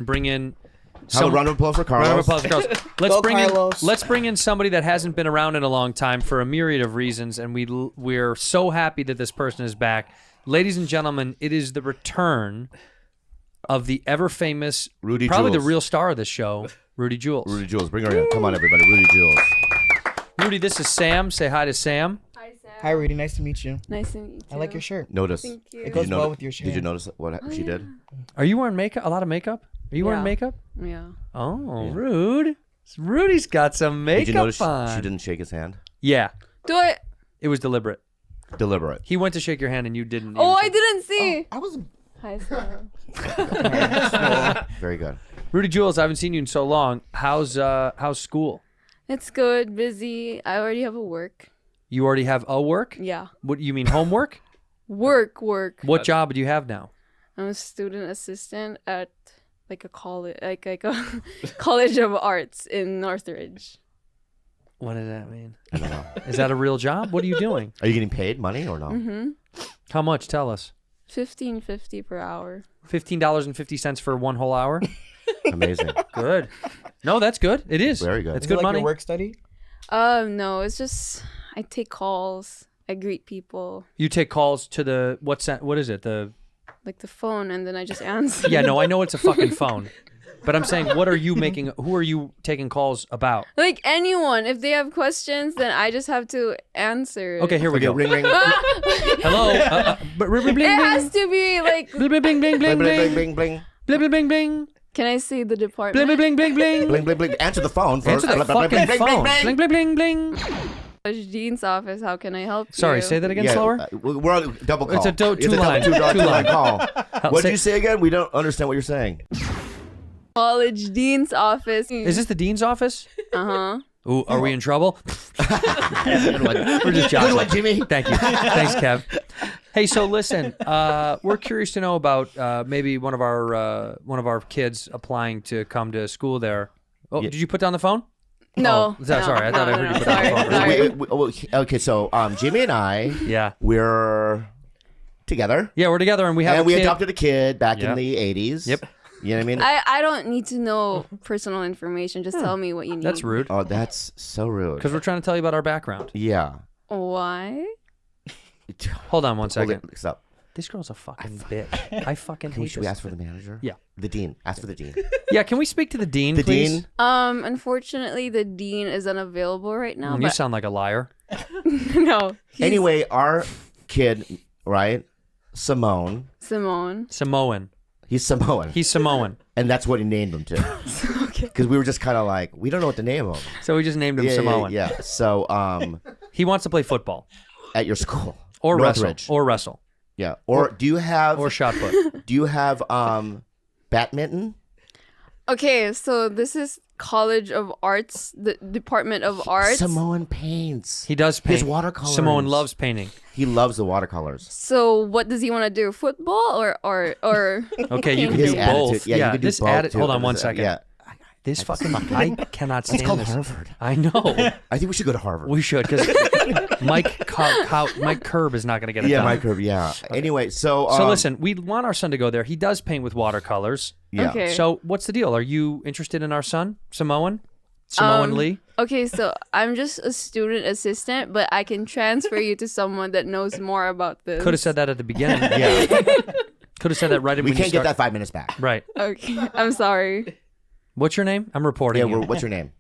bring in. Have a round of applause for Carlos. Round of applause for Carlos. Let's bring in somebody that hasn't been around in a long time for a myriad of reasons, and we're so happy that this person is back. Ladies and gentlemen, it is the return of the ever famous, Rudy probably Jules. the real star of this show, Rudy Jules. Rudy Jules, bring her in. Come on, everybody. Rudy Jules. Rudy, this is Sam. Say hi to Sam. Hi, Sam. Hi, Rudy. Nice to meet you. Nice to meet you. I like your shirt. Notice. Thank you. It goes well with your shirt. Did you notice what she did? Are you wearing makeup? A lot of makeup? Are you wearing makeup? Yeah. Oh, yeah. Rude. Rudy's got some makeup Did you notice on. she didn't shake his hand? Yeah. Do it. It was deliberate. Deliberate. He went to shake your hand and you didn't. Oh, I didn't see. I was. Hi, Sam. Very good. Rudy Jules, I haven't seen you in so long. How's school? It's good. Busy. I already have a work. You already have a work? Yeah. What you mean homework? Work. What job do you have now? I'm a student assistant at like a college, like a college of arts in Northridge. What does that mean? I don't know. Is that a real job? What are you doing? Are you getting paid money or no? Mm-hmm. How much? Tell us. $15.50 per hour. $15.50 for 1 whole hour? Amazing. Good. No, that's good. It is. Very good. It's Is good it like money. your work study? No, it's just I take calls. I greet people. You take calls to the what is it? The Like the phone, and then I just answer. Yeah, no, I know it's a fucking phone. But I'm saying, what are you making? Who are you taking calls about? Like anyone, if they have questions, then I just have to answer. Okay, here we go. Ring, ring. Hello. Bling, bling, It has to be like. bling, bling, bling, bling, Bling, bling, bling, bling, bling. bling, bling, bling, bling, Can I say the bling, department? bling, bling, bling, Bling, bling, bling. Answer the phone first. Answer the fucking phone. Bling, bling, bling, bling. Dean's office. How can I help you? Sorry, say that again slower. We're on double call. It's a two line call. What say- did you say again? We don't understand what you're saying. College Dean's office. Is this the dean's office? Uh-huh. Ooh, are we in trouble? Good one. We're just joking. Good one, Jimmy. Thank you. Thanks, Kev. Hey, so listen, we're curious to know about maybe one of our kids applying to come to school there. Oh, did you put down the phone? No. Oh, sorry, I thought I heard you put down the phone. Sorry. Okay, so Jimmy and I, Yeah. we're together. Yeah, we're together and we have And a we kid. adopted a kid back Yeah. in the 80s. Yep. You know what I mean? I don't need to know personal information. Just tell me what you need. That's rude. Oh, that's so rude. Because we're trying to tell you about our background. Yeah. Why? Hold on one second. Stop. This girl's a fucking bitch. I fucking hate Should we this. ask for the manager? Yeah. The dean. Ask for the dean. Yeah, can we speak to the dean, The please? dean? Unfortunately, the dean is unavailable right now. You But sound like a liar. no. Anyway, our kid, right? Simone. Samoan. He's Samoan. He's Samoan. And that's what he named him to. Okay. Because we were just kind of like, we don't know what to name him. So we just named him Samoan. Yeah. So, He wants to play football. at your school. Or Northridge. wrestle. Or wrestle. Yeah. Or do you have Or shot put. do you have badminton? Okay, so this is College of Arts, the Department of Arts. Samoan paints. He does paint. His watercolors. Samoan loves painting. He loves the watercolors. So what does he want to do? Football or Okay, you can His do attitude. both. Yeah, you can do this both, too. Hold on one second. Yeah. This fucking I cannot stand It's called this. Harvard. I know. I think we should go to Harvard. We should because Mike Curb is not going to get it done. Mike Curb, yeah. Anyway, so So listen, we want our son to go there. He does paint with watercolors. yeah. Okay. So what's the deal? Are you interested in our son, Samoan Lee? Okay, so I'm just a student assistant, but I can transfer you to someone that knows more about this. Could have said that at the beginning. Yeah. Could have said that right We when you can't get start. that 5 minutes back. Right. Okay, I'm sorry. What's your name? I'm reporting Yeah, you. what's your name?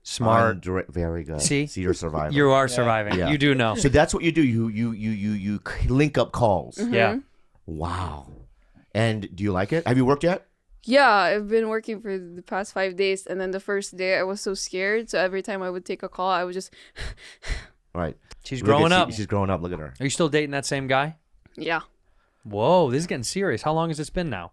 Smart. Andrea. Very good. See? you're surviving. You are surviving. Yeah. You do know. So that's what you do. You link up calls. Yeah. Wow. And do you like it? Have you worked yet? Yeah, I've been working for the past 5 days, and then the first day I was so scared, so every time I would take a call, I would just, Right. She's Look at- growing up. She's growing up. Look at her. Are you still dating that same guy? yeah. Whoa, this is getting serious. How long has this been now?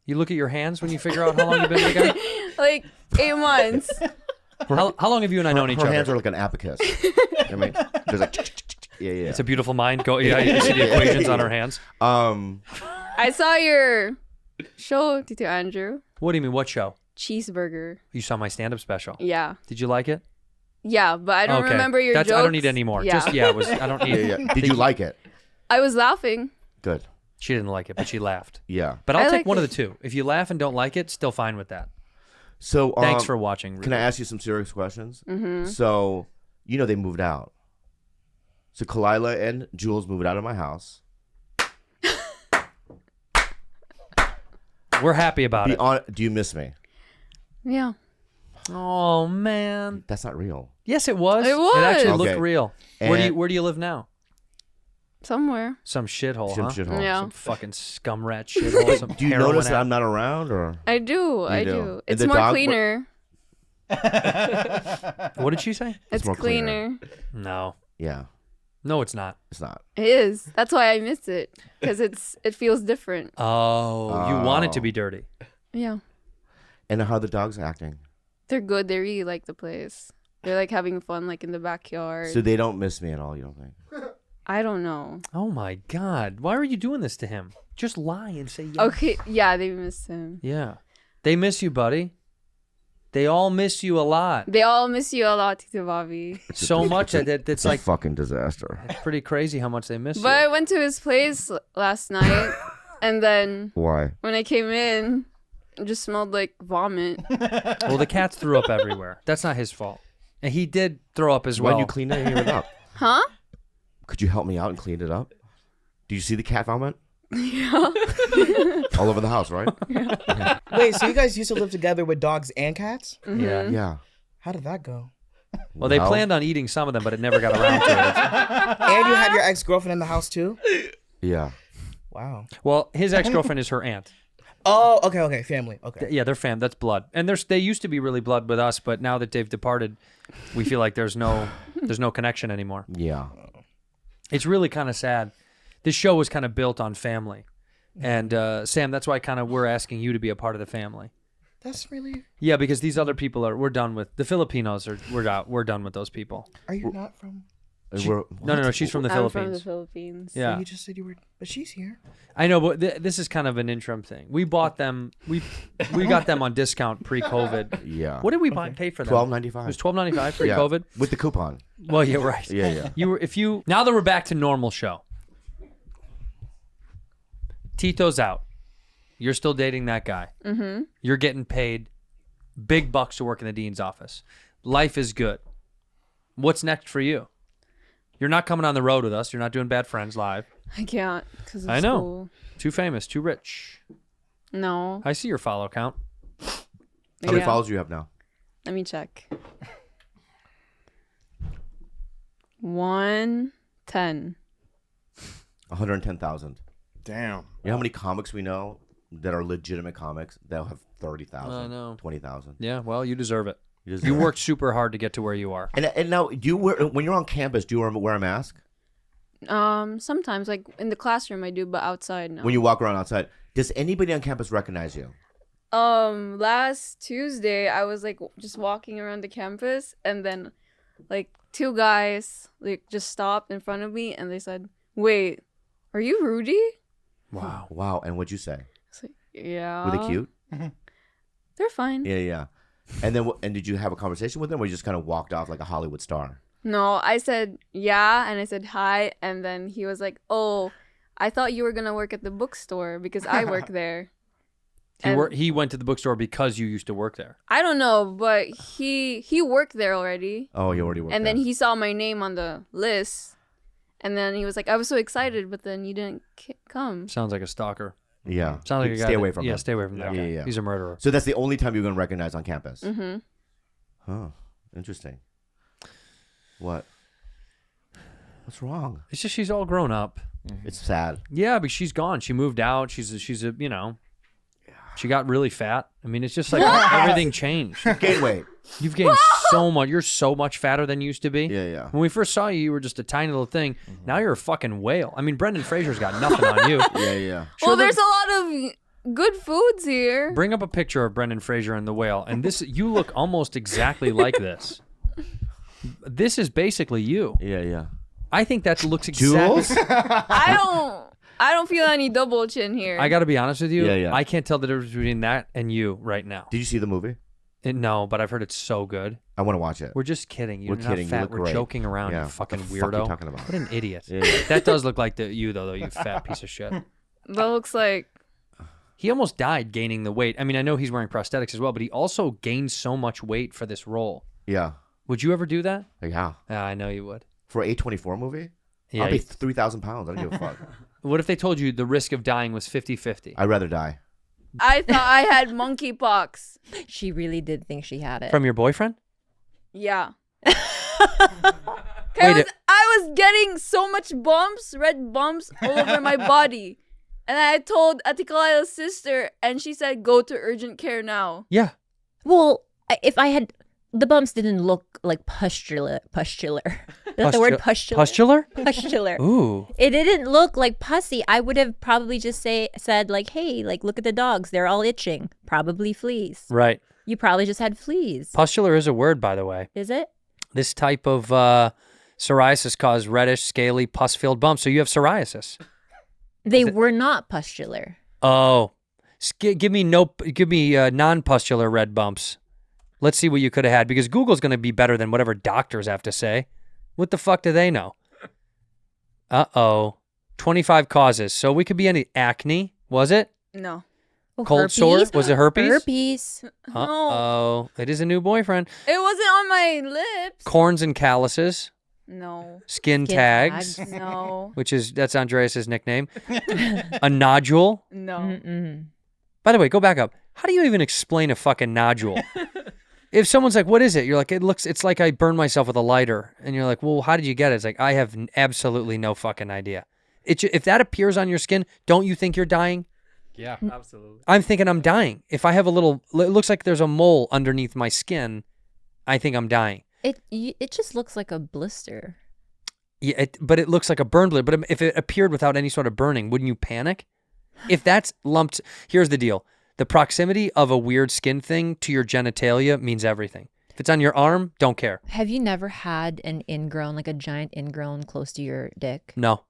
You look at your hands when you figure out how long you've been with a guy? Like 8 months. How long have you and I known each Her other? hands are like an abacus. I mean, there's like, yeah. It's a beautiful mind. Go. Yeah, you see the equations on her hands. I saw your show, Tito Andrew. What do you mean? What show? Cheeseburger. You saw my stand-up special. Yeah. Did you like it? Yeah, but I don't Okay. remember your That's, jokes. I don't need any more. Yeah. Just it was. I don't need. Yeah. Did you like it? I was laughing. Good. She didn't like it, but she laughed. Yeah. But I'll take like one of it. the two. If you laugh and don't like it, still fine with that. So Thanks for watching. Rudy. Can I ask you some serious questions? Mm-hmm. So they moved out. So Kalila and Jules moved out of my house. We're happy about it. Do you miss me? Yeah. Oh man, That's not real. yes, it was. It was. It actually looked Okay. real. And- Where do you live now? Somewhere. Some shithole, Some huh? shithole. Yeah. Some fucking scum rat shithole. Some Do you heroin notice that addict. I'm not around, or I do. I do. do. And It's the more dog- cleaner. What did she say? It's more cleaner. No, yeah, no, it's not. it's not. It is. That's why I miss it because it feels different. Oh, you want it to be dirty. Yeah. And how are the dogs acting? They're good. They really like the place. They're like having fun like in the backyard. So they don't miss me at all. You don't think? I don't know. Oh my God, why are you doing this to him? Just lie and say yes. Okay. Yeah, they miss him. Yeah, they miss you, buddy. They all miss you a lot. They all miss you a lot, Tito Bobby. So much that it's It's a like fucking disaster. it's pretty crazy how much they miss But I you. went to his place last night, and then Why? when I came in, it just smelled like vomit. Well, the cats threw up everywhere. That's not his fault, and he did throw up as well. When you clean it up, Huh? could you help me out and clean it up? Do you see the cat vomit Yeah. all over the house? Right? Wait, so you guys used to live together with dogs and cats? Yeah. Yeah. How did that go? Well, they planned on eating some of them, but it never got around to it. And you had your ex-girlfriend in the house too? Yeah. Wow. Well, his ex-girlfriend is her aunt. Oh, okay, family. Okay. Yeah, they're fam. That's blood, and they used to be really blood with us, but now that they've departed, we feel like there's no connection anymore. Yeah. It's really kind of sad. This show was kind of built on family, and Sam, that's why kind of we're asking you to be a part of the family. That's really. Yeah, because these other people we're done with. The Filipinos we're done with those people. Are you not from? No, she's from the I'm Philippines. from the Philippines. Yeah, You just said you were, but she's here. I know, but this is kind of an interim thing. We bought them. We got them on discount pre-COVID. Yeah. What did we pay for them? $12.95. It was $12.95 pre-COVID. With the coupon. Well, yeah, right. Yeah. Now that we're back to normal show. Tito's out. You're still dating that guy. Mm-hmm. You're getting paid big bucks to work in the dean's office. Life is good. What's next for you? You're not coming on the road with us. You're not doing Bad Friends live. I can't because of I know. school. Too famous, too rich. No. I see your follow count. How many Yeah. followers do you have now? Let me check. 110. 110,000. Damn. You know how many comics we know that are legitimate comics that have 30,000, I know. 20,000? Yeah, well, you deserve it. You You worked super hard to get to where you are. And now, do you when you're on campus, do you wear a mask? Sometimes, like in the classroom, I do, but outside, no. When you walk around outside, does anybody on campus recognize you? Last Tuesday, I was like just walking around the campus, and then like two guys like just stopped in front of me, and they said, "Wait, are you Rudy?" Wow. Wow. And what'd you say? I was like, "Yeah." Were they cute? They're fine. Yeah. And then, did you have a conversation with them, or you just kind of walked off like a Hollywood star? No, I said yeah, and I said hi, and then he was like, "Oh, I thought you were gonna work at the bookstore because I work there." He went to the bookstore because you used to work there. I don't know, but he worked there already, Oh, you already worked and there. then he saw my name on the list, and then he was like, "I was so excited, but then you didn't come." Sounds like a stalker. Yeah. Sounds like a guy Stay away from Yeah, him. stay away from that guy. Yeah. He's a murderer. So that's the only time you're going to recognize on campus? Mm-hmm. Huh. Interesting. What? What's wrong? It's just she's all grown up. It's sad. Yeah, but she's gone. She moved out. She's a she got really fat. I mean, it's just like everything changed. Gain weight. You've gained so much. You're so much fatter than you used to be. Yeah. When we first saw you, you were just a tiny little thing. Now you're a fucking whale. I mean, Brendan Fraser's got nothing on you. Yeah. Well, there's a lot of good foods here. Bring up a picture of Brendan Fraser and the whale, and you look almost exactly like this. This is basically you. Yeah. I think that looks exactly. Jules? I don't feel any double chin here. I got to be honest with you. Yeah. I can't tell the difference between that and you right now. Did you see the movie? No, but I've heard it's so good. I want to watch it. We're just kidding. You're We're not kidding. You fat. look We're great. joking around. Yeah. You fucking What the fuck weirdo. you talking about? What an idiot. Yeah. That does look like you though. You fat piece of shit. That looks like He almost died gaining the weight. I mean, I know he's wearing prosthetics as well, but he also gained so much weight for this role. Yeah. Would you ever do that? Yeah. Yeah, I know you would. For an A24 movie? Yeah. I'll be 3,000 pounds. I don't give a fuck. What if they told you the risk of dying was 50-50? I'd rather die. I thought I had monkeypox. She really did think she had it. From your boyfriend? Yeah. Wait, I was getting so much bumps, red bumps all over my body. And I told Atikalila's sister, and she said, go to urgent care now. Yeah. Well, if I had... The bumps didn't look like pustular. Is that the word pustular? Pustular? Pustular. Ooh. It didn't look like pussy. I would have probably just said like, hey, like look at the dogs. They're all itching. Probably fleas. Right. You probably just had fleas. Pustular is a word, by the way. Is it? This type of psoriasis causes reddish, scaly, pus-filled bumps. So you have psoriasis. They were not pustular. Oh. Give me non-pustular red bumps. Let's see what you could have had, because Google's going to be better than whatever doctors have to say. What the fuck do they know? 25 causes. So we could be any acne, was it? No. Oh, Cold herpes? sore? Was it herpes? Herpes. Uh-oh. It is a new boyfriend. It wasn't on my lips. Corns and calluses. No. Skin tags. No. That's Andreas's nickname. A nodule. No. Mm-mm. By the way, go back up. How do you even explain a fucking nodule? If someone's like, what is it? You're like, it's like I burned myself with a lighter. And you're like, well, how did you get it? It's like, I have absolutely no fucking idea. If that appears on your skin, don't you think you're dying? Yeah, absolutely. I'm thinking I'm dying. If I have it looks like there's a mole underneath my skin, I think I'm dying. It just looks like a blister. Yeah, but it looks like a burn blade. But if it appeared without any sort of burning, wouldn't you panic? If that's lumped, here's the deal. The proximity of a weird skin thing to your genitalia means everything. If it's on your arm, don't care. Have you never had an ingrown, like a giant ingrown close to your dick? No.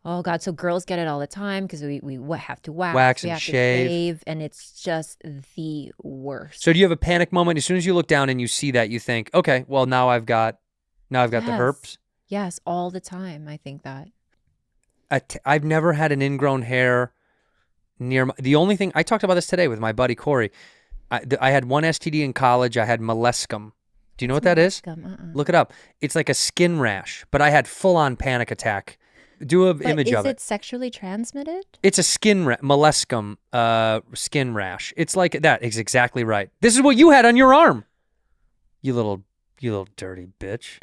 Oh God! So girls get it all the time because we have to Wax we and have shave. to shave, and it's just the worst. So do you have a panic moment as soon as you look down and you see that? You think, okay, well now I've got the herpes. Yes, all the time. I think that. I've never had an ingrown hair near the only thing I talked about this today with my buddy Corey. I had one STD in college. I had molluscum. Do you know what that is? Look it up. It's like a skin rash, but I had full-on panic attack. Do an image of it. Is it sexually transmitted? It's a molluscum skin rash. It's like that. It's exactly right. This is what you had on your arm. You little dirty bitch.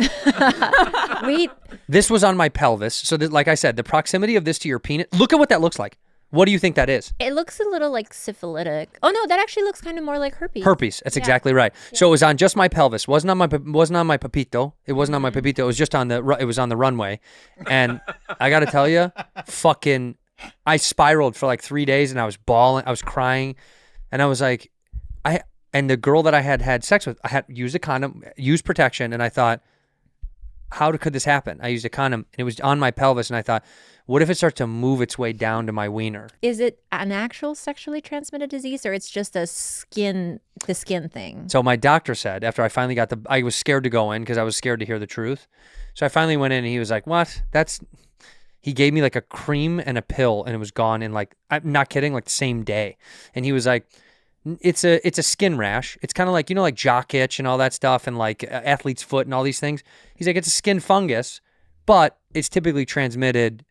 Wait. This was on my pelvis. So like I said, the proximity of this to your penis. Look at what that looks like. What do you think that is? It looks a little like syphilitic. Oh no, that actually looks kind of more like herpes. Herpes. That's exactly right. Yeah. So it was on just my pelvis. Wasn't on my pepito. It wasn't on my pepito. It was just on it was on the runway. And I got to tell you, I spiraled for like 3 days and I was bawling. I was crying, and I was like, and the girl that I had sex with, I had used a condom, used protection, and I thought, how could this happen? I used a condom and it was on my pelvis, and I thought, what if it starts to move its way down to my wiener? Is it an actual sexually transmitted disease, or it's just the skin thing? So my doctor said, after I finally got I was scared to go in because I was scared to hear the truth. So I finally went in and he was like, what? He gave me like a cream and a pill and it was gone in like, I'm not kidding, like the same day. And he was like, it's a skin rash. It's kind of like, like jock itch and all that stuff and like athlete's foot and all these things. He's like, it's a skin fungus, but it's typically transmitted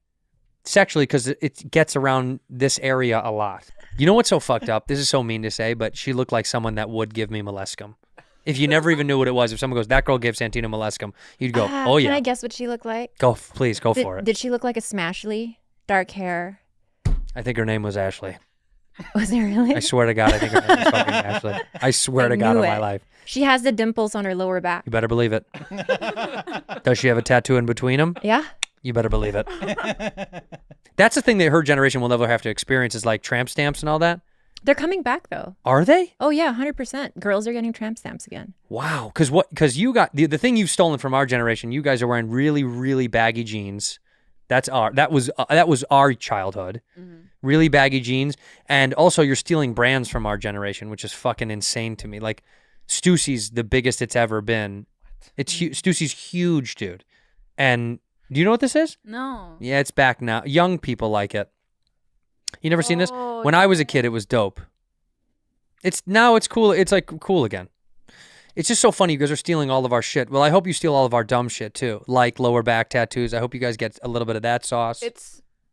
sexually because it gets around this area a lot. You know what's so fucked up? This is so mean to say, but she looked like someone that would give me molluscum. If you never even knew what it was, if someone goes, that girl gave Santino molluscum, you'd go, oh yeah. Can I guess what she looked like? Please go for it. Did she look like a Smashly? Dark hair? I think her name was Ashley. Was it really? I swear to God, I think her name was fucking Ashley. I swear to God on my life. She has the dimples on her lower back. You better believe it. Does she have a tattoo in between them? Yeah. You better believe it. That's the thing that her generation will never have to experience is like tramp stamps and all that. They're coming back though. Are they? Oh yeah, 100%. Girls are getting tramp stamps again. Wow. Because you got the thing you've stolen from our generation. You guys are wearing really, really baggy jeans. That was our childhood. Mm-hmm. Really baggy jeans, and also you're stealing brands from our generation, which is fucking insane to me. Like Stussy's the biggest it's ever been. Stussy's huge, dude. And do you know what this is? No. Yeah, it's back now. Young people like it. You never seen this? Oh, When I was a kid, it was dope. Now it's cool. It's like cool again. It's just so funny. You guys are stealing all of our shit. Well, I hope you steal all of our dumb shit too, like lower back tattoos. I hope you guys get a little bit of that sauce.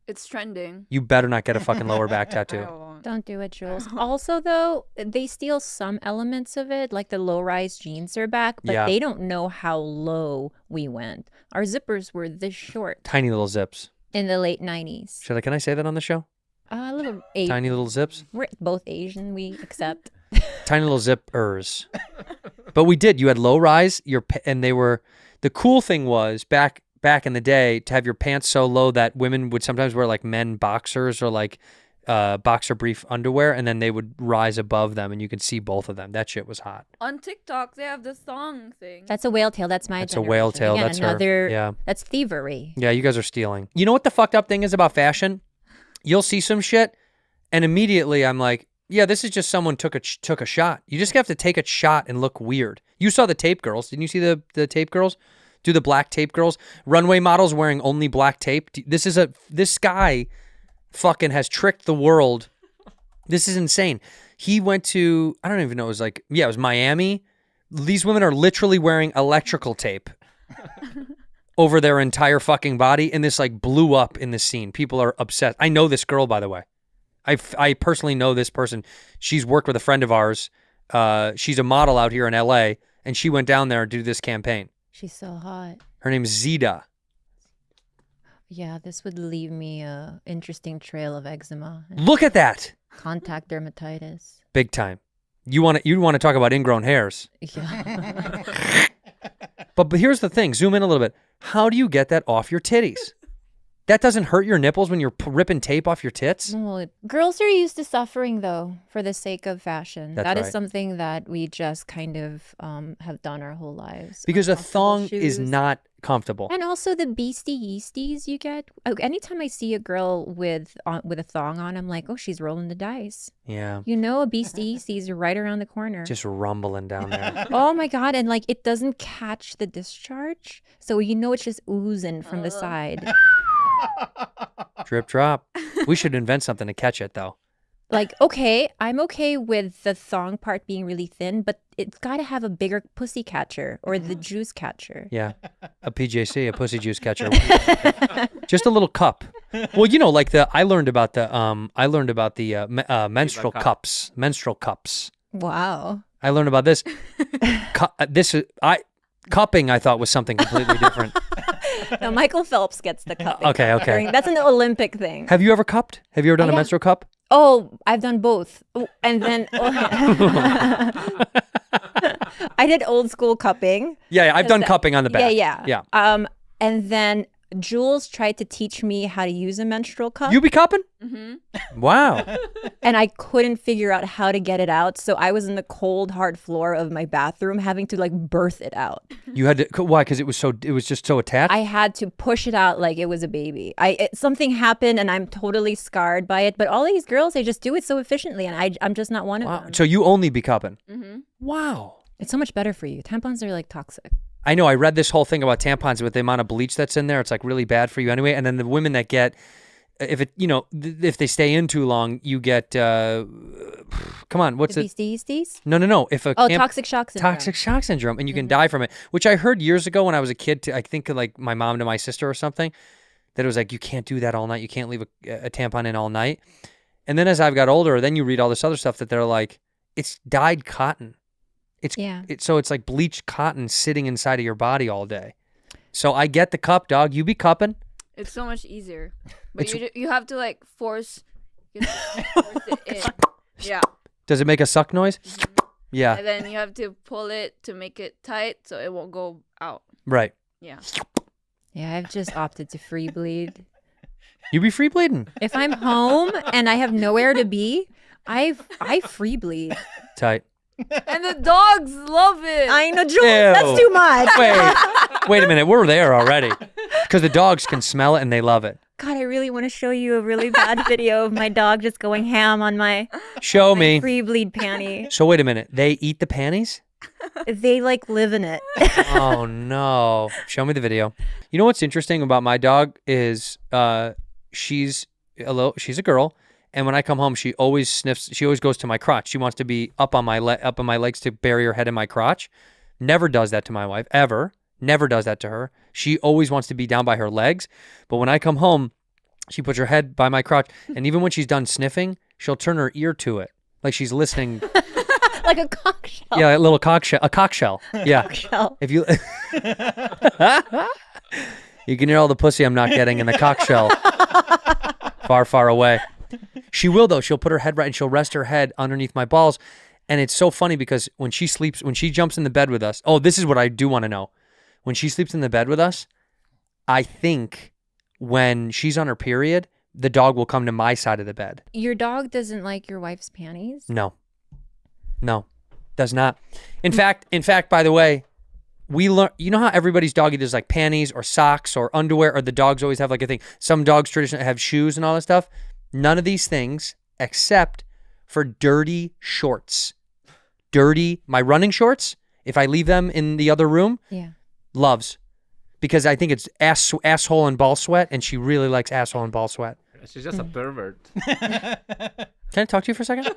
It's trending. You better not get a fucking lower back I tattoo. won't. Don't do it, Jules. Also, though, they steal some elements of it, like the low-rise jeans are back, but Yeah. they don't know how low we went. Our zippers were this short Tiny little zips. in the late 90s. Can I say that on the show? A little Asian. Tiny little zips. We're both Asian, we accept. Tiny little zippers. But we did. You had low rise. And they were. The cool thing was back in the day to have your pants so low that women would sometimes wear like men boxers or like boxer brief underwear, and then they would rise above them, and you could see both of them. That shit was hot. On TikTok, they have the thong thing. That's a whale tail. That's my That's a whale generation. tail. Again, That's her. another, Yeah. That's thievery. Yeah, you guys are stealing. You know what the fucked up thing is about fashion? You'll see some shit, and immediately I'm like, yeah, this is just someone took a shot. You just have to take a shot and look weird. You saw the tape girls. Didn't you see the tape girls? Do the black tape girls? Runway models wearing only black tape. This guy fucking has tricked the world. This is insane. He went to, I don't even know, it was Miami. These women are literally wearing electrical tape over their entire fucking body, and this like blew up in the scene. People are obsessed. I know this girl, by the way. I personally know this person. She's worked with a friend of ours. She's a model out here in LA, and she went down there to do this campaign. She's so hot. Her name's Zita. Yeah, this would leave me a interesting trail of eczema and Look at that. contact dermatitis. Big time. You want to talk about ingrown hairs. Yeah. But here's the thing. Zoom in a little bit. How do you get that off your titties? That doesn't hurt your nipples when you're ripping tape off your tits? Well, girls are used to suffering, though, for the sake of fashion. That's That is right. something that we just kind of have done our whole lives. Because a Uncomfortable thong is shoes. not comfortable. And also the beastie yeasties you get. Anytime I see a girl with a thong on, I'm like, oh, she's rolling the dice. Yeah. You know, a beastie yeasties are right around the corner. Just rumbling down there. Oh my God. And like, it doesn't catch the discharge. So you know it's just oozing from the side. Drip drop. We should invent something to catch it, though. Like, okay, I'm okay with the thong part being really thin, but it's got to have a bigger pussy catcher or the juice catcher. Yeah. A PJC, a pussy juice catcher. Just a little cup. Well, you know, like I learned about the menstrual cups. Menstrual cups. Wow. I learned about this. Cupping I thought was something completely different. No, Michael Phelps gets the cupping. Okay. That's an Olympic thing. Have you ever cupped? Have you ever done a Yeah. menstrual cup? Oh, I've done both. Oh, and then I did old school cupping. Yeah, I've done cupping on the back. Yeah. And then Jules tried to teach me how to use a menstrual cup. You be cupping? Mm-hmm. Wow. And I couldn't figure out how to get it out. So I was in the cold, hard floor of my bathroom having to like birth it out. You had to, why? Because it was just so attached? I had to push it out like it was a baby. Something happened and I'm totally scarred by it. But all these girls, they just do it so efficiently. And I'm just not one of Wow. them. So you only be cupping? Mm-hmm. Wow. It's so much better for you. Tampons are like toxic. I know. I read this whole thing about tampons with the amount of bleach that's in there. It's like really bad for you anyway. And then the women that get, if they stay in too long, you get, come on, what's The it? beasties? No. If a Toxic shock syndrome. toxic shock syndrome, and you can die from it, which I heard years ago when I was a kid. I think like my mom to my sister or something, that it was like, you can't do that all night. You can't leave a tampon in all night. And then as I've got older, then you read all this other stuff that they're like, it's dyed cotton. So it's like bleached cotton sitting inside of your body all day. So I get the cup, dog. You be cupping. It's so much easier, but you have to like force it in. Yeah. Does it make a suck noise? Yeah. And then you have to pull it to make it tight so it won't go out. Right. Yeah. Yeah, I've just opted to free bleed. You be free bleeding. If I'm home and I have nowhere to be, I free bleed. Tight. And the dogs love it. I know, Jules, Ew. that's too much. Wait a minute. We're there already. Because the dogs can smell it and they love it. God, I really want to show you a really bad video of my dog just going ham on my Show me. free bleed panty. So wait a minute. They eat the panties? They like live in it. Oh no. Show me the video. You know what's interesting about my dog is she's a girl, And when I come home, she always sniffs. She always goes to my crotch. She wants to be up on my legs to bury her head in my crotch. Never does that to my wife, ever. Never does that to her. She always wants to be down by her legs. But when I come home, she puts her head by my crotch. And even when she's done sniffing, she'll turn her ear to it. Like she's listening. Like a cock shell. Yeah, a little cock shell. A cock shell. Yeah. Cock shell. If you... You can hear all the pussy I'm not getting in the cock shell. Far, far away. She will, though. She'll put her head right and she'll rest her head underneath my balls. And it's so funny because when she sleeps, when she jumps in the bed with us, oh, this is what I do want to know. When she sleeps in the bed with us, I think when she's on her period, the dog will come to my side of the bed. Your dog doesn't like your wife's panties? No, does not. In fact, by the way, we learn. You know how everybody's doggy does like panties or socks or underwear, or the dogs always have like a thing. Some dogs traditionally have shoes and all that stuff. None of these things except for dirty shorts. My running shorts, if I leave them in the other room, loves. Because I think it's asshole and ball sweat, and she really likes asshole and ball sweat. She's just a pervert. Can I talk to you for a second?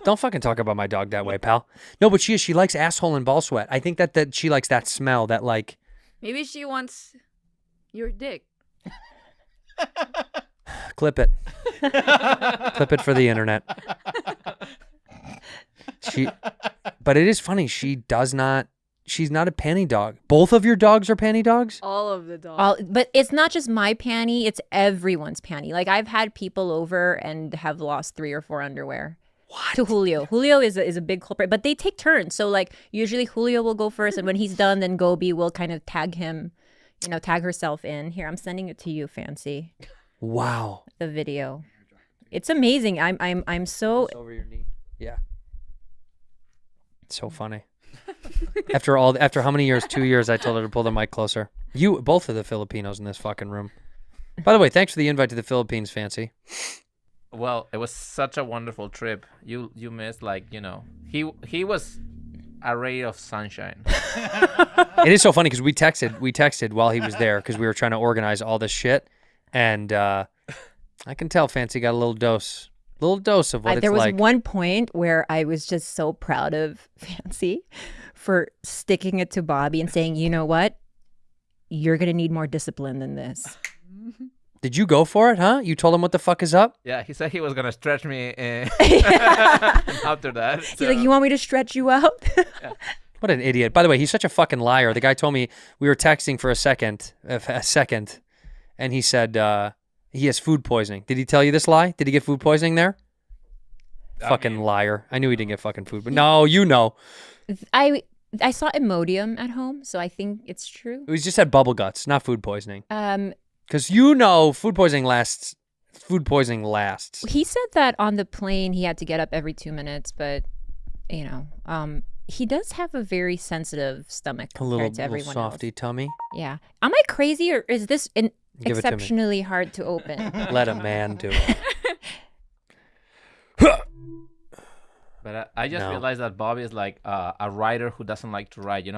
Don't fucking talk about my dog that way, pal. No, but she likes asshole and ball sweat. I think that she likes that smell, that like... Maybe she wants your dick. Clip it. Clip it for the internet. But it is funny. She's not a panty dog. Both of your dogs are panty dogs? All of the dogs. But it's not just my panty, it's everyone's panty. Like I've had people over and have lost 3 or 4 underwear. What? To Julio. Julio is a big culprit, but they take turns. So like usually Julio will go first, and when he's done, then Gobi will kind of tag him, tag herself in. Here, I'm sending it to you, Fancy. Wow. The video. It's amazing. I'm so over your knee. Yeah. It's so funny. After how many years? 2 years, I told her to pull the mic closer. You, both of the Filipinos in this fucking room. By the way, thanks for the invite to the Philippines, Fancy. Well, it was such a wonderful trip. You missed, he was a ray of sunshine. It is so funny because we texted while he was there because we were trying to organize all this shit, and I can tell Fancy got a little dose of what it's like. There was one point where I was just so proud of Fancy for sticking it to Bobby and saying, you know what? You're going to need more discipline than this. Did you go for it, huh? You told him what the fuck is up? Yeah, he said he was going to stretch me after that. He's like, you want me to stretch you out? Yeah. What an idiot. By the way, he's such a fucking liar. The guy told me we were texting for a second, and he said he has food poisoning. Did he tell you this lie? Did he get food poisoning there? Liar. I knew he didn't get fucking food, but no, you know. I saw Imodium at home, so I think it's true. He just had bubble guts, not food poisoning. Because food poisoning lasts. He said that on the plane he had to get up every 2 minutes, but he does have a very sensitive stomach compared to everyone little softy else. tummy. Yeah. Am I crazy, or is this Give exceptionally hard to open? Let a man do it. But I just realized that Bobby is like a writer who doesn't like to write. He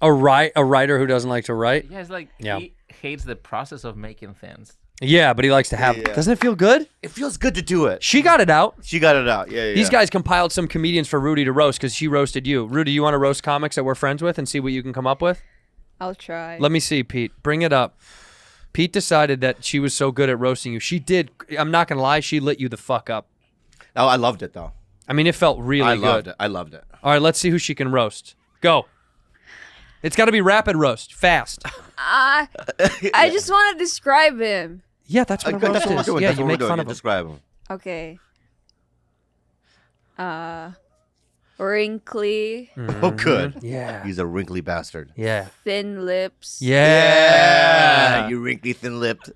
A writer who doesn't like to write? Yeah, it's like he hates the process of making things. Yeah, but he likes to have... Doesn't it feel good? It feels good to do it. She got it out. Yeah. These guys compiled some comedians for Rudy to roast because she roasted you. Rudy, you want to roast comics that we're friends with and see what you can come up with? I'll try. Let me see, Pete. Bring it up. Pete decided that she was so good at roasting you. She did. I'm not going to lie. She lit you the fuck up. Oh, I loved it, though. I mean, it felt really good. I loved it. All right, let's see who she can roast. Go. It's got to be rapid roast. Fast. I just want to describe him. Yeah, that's what a roast is. Yeah, you make fun of him. Describe him. Okay. Wrinkly. Oh, good. Yeah. He's a wrinkly bastard. Yeah. Thin lips. Yeah. You wrinkly, thin-lipped.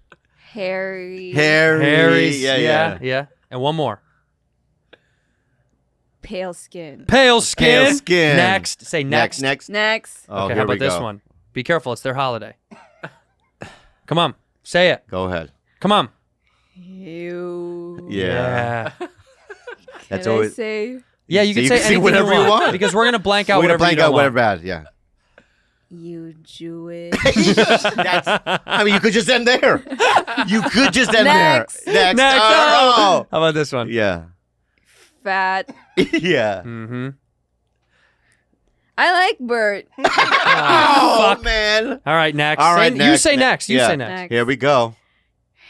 Hairy. Yeah. And one more. Pale skin. Pale skin. Pale skin. Next. Say next. Next. Oh, okay, here how about we this go. one? Be careful. It's their holiday. Come on. Say it. Go ahead. Come on. You. Yeah. That's Can always. I say? Yeah, you can You say can say anything whatever you want. because we're gonna blank out We're gonna whatever you blank don't out want. whatever bad. Yeah. You Jewish. I mean, you could just end there. You could just end Next. there. Next. Next. Oh. How about this one? Yeah. Fat. Yeah. Mm-hmm. I like Bert. Oh, man. All right, next. All right, You next. say next. You Yeah. say next. Next. Here we go.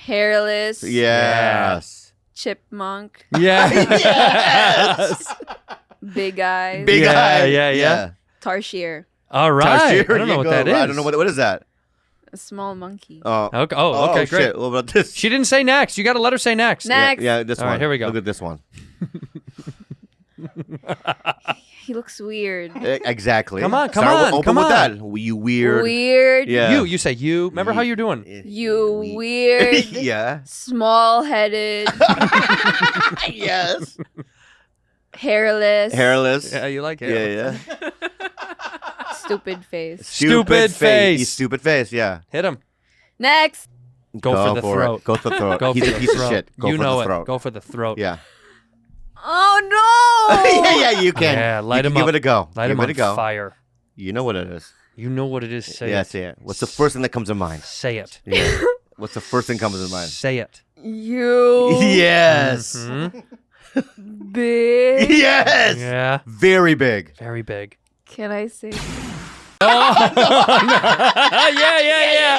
Hairless. Yes. Chipmunk. Yeah. Yes. Big eyes. Big Yeah, eye. yeah. Tarsier. All right. Tarsier, I don't know you what go. that is. I don't know what is that. A small monkey. Oh. Okay. Oh, okay, great. Shit. What about this? She didn't say next. You got to let her say next. Next. Yeah, this All one. right, here we go. Look at this one. He looks weird. Exactly. Come on, Open come with on. that. You weird. Weird. Yeah. You say you. Remember how you're doing? You weird. Yeah. Small-headed. Yes. Hairless. Hairless. Yeah, you like it. Yeah, yeah. Stupid face. Stupid face. You stupid face. Yeah. Hit him. Next. Go for the throat. It. Go for the throat. Go He's for a the piece throat. of shit. Go You for know the it. throat. Go for the throat. Yeah. Oh no. yeah, you can. Yeah, light you him can up. Give it a go. Light give him it on a go. fire. You know what it is. You know what it is. Say Yeah, it. say it. What's the first thing that comes to mind? Say it. Yeah. What's the first thing that comes to mind? Say it. You. Yes. Mhm. Big. Yes. Yeah. Very big. Very big. Can I say? Yeah.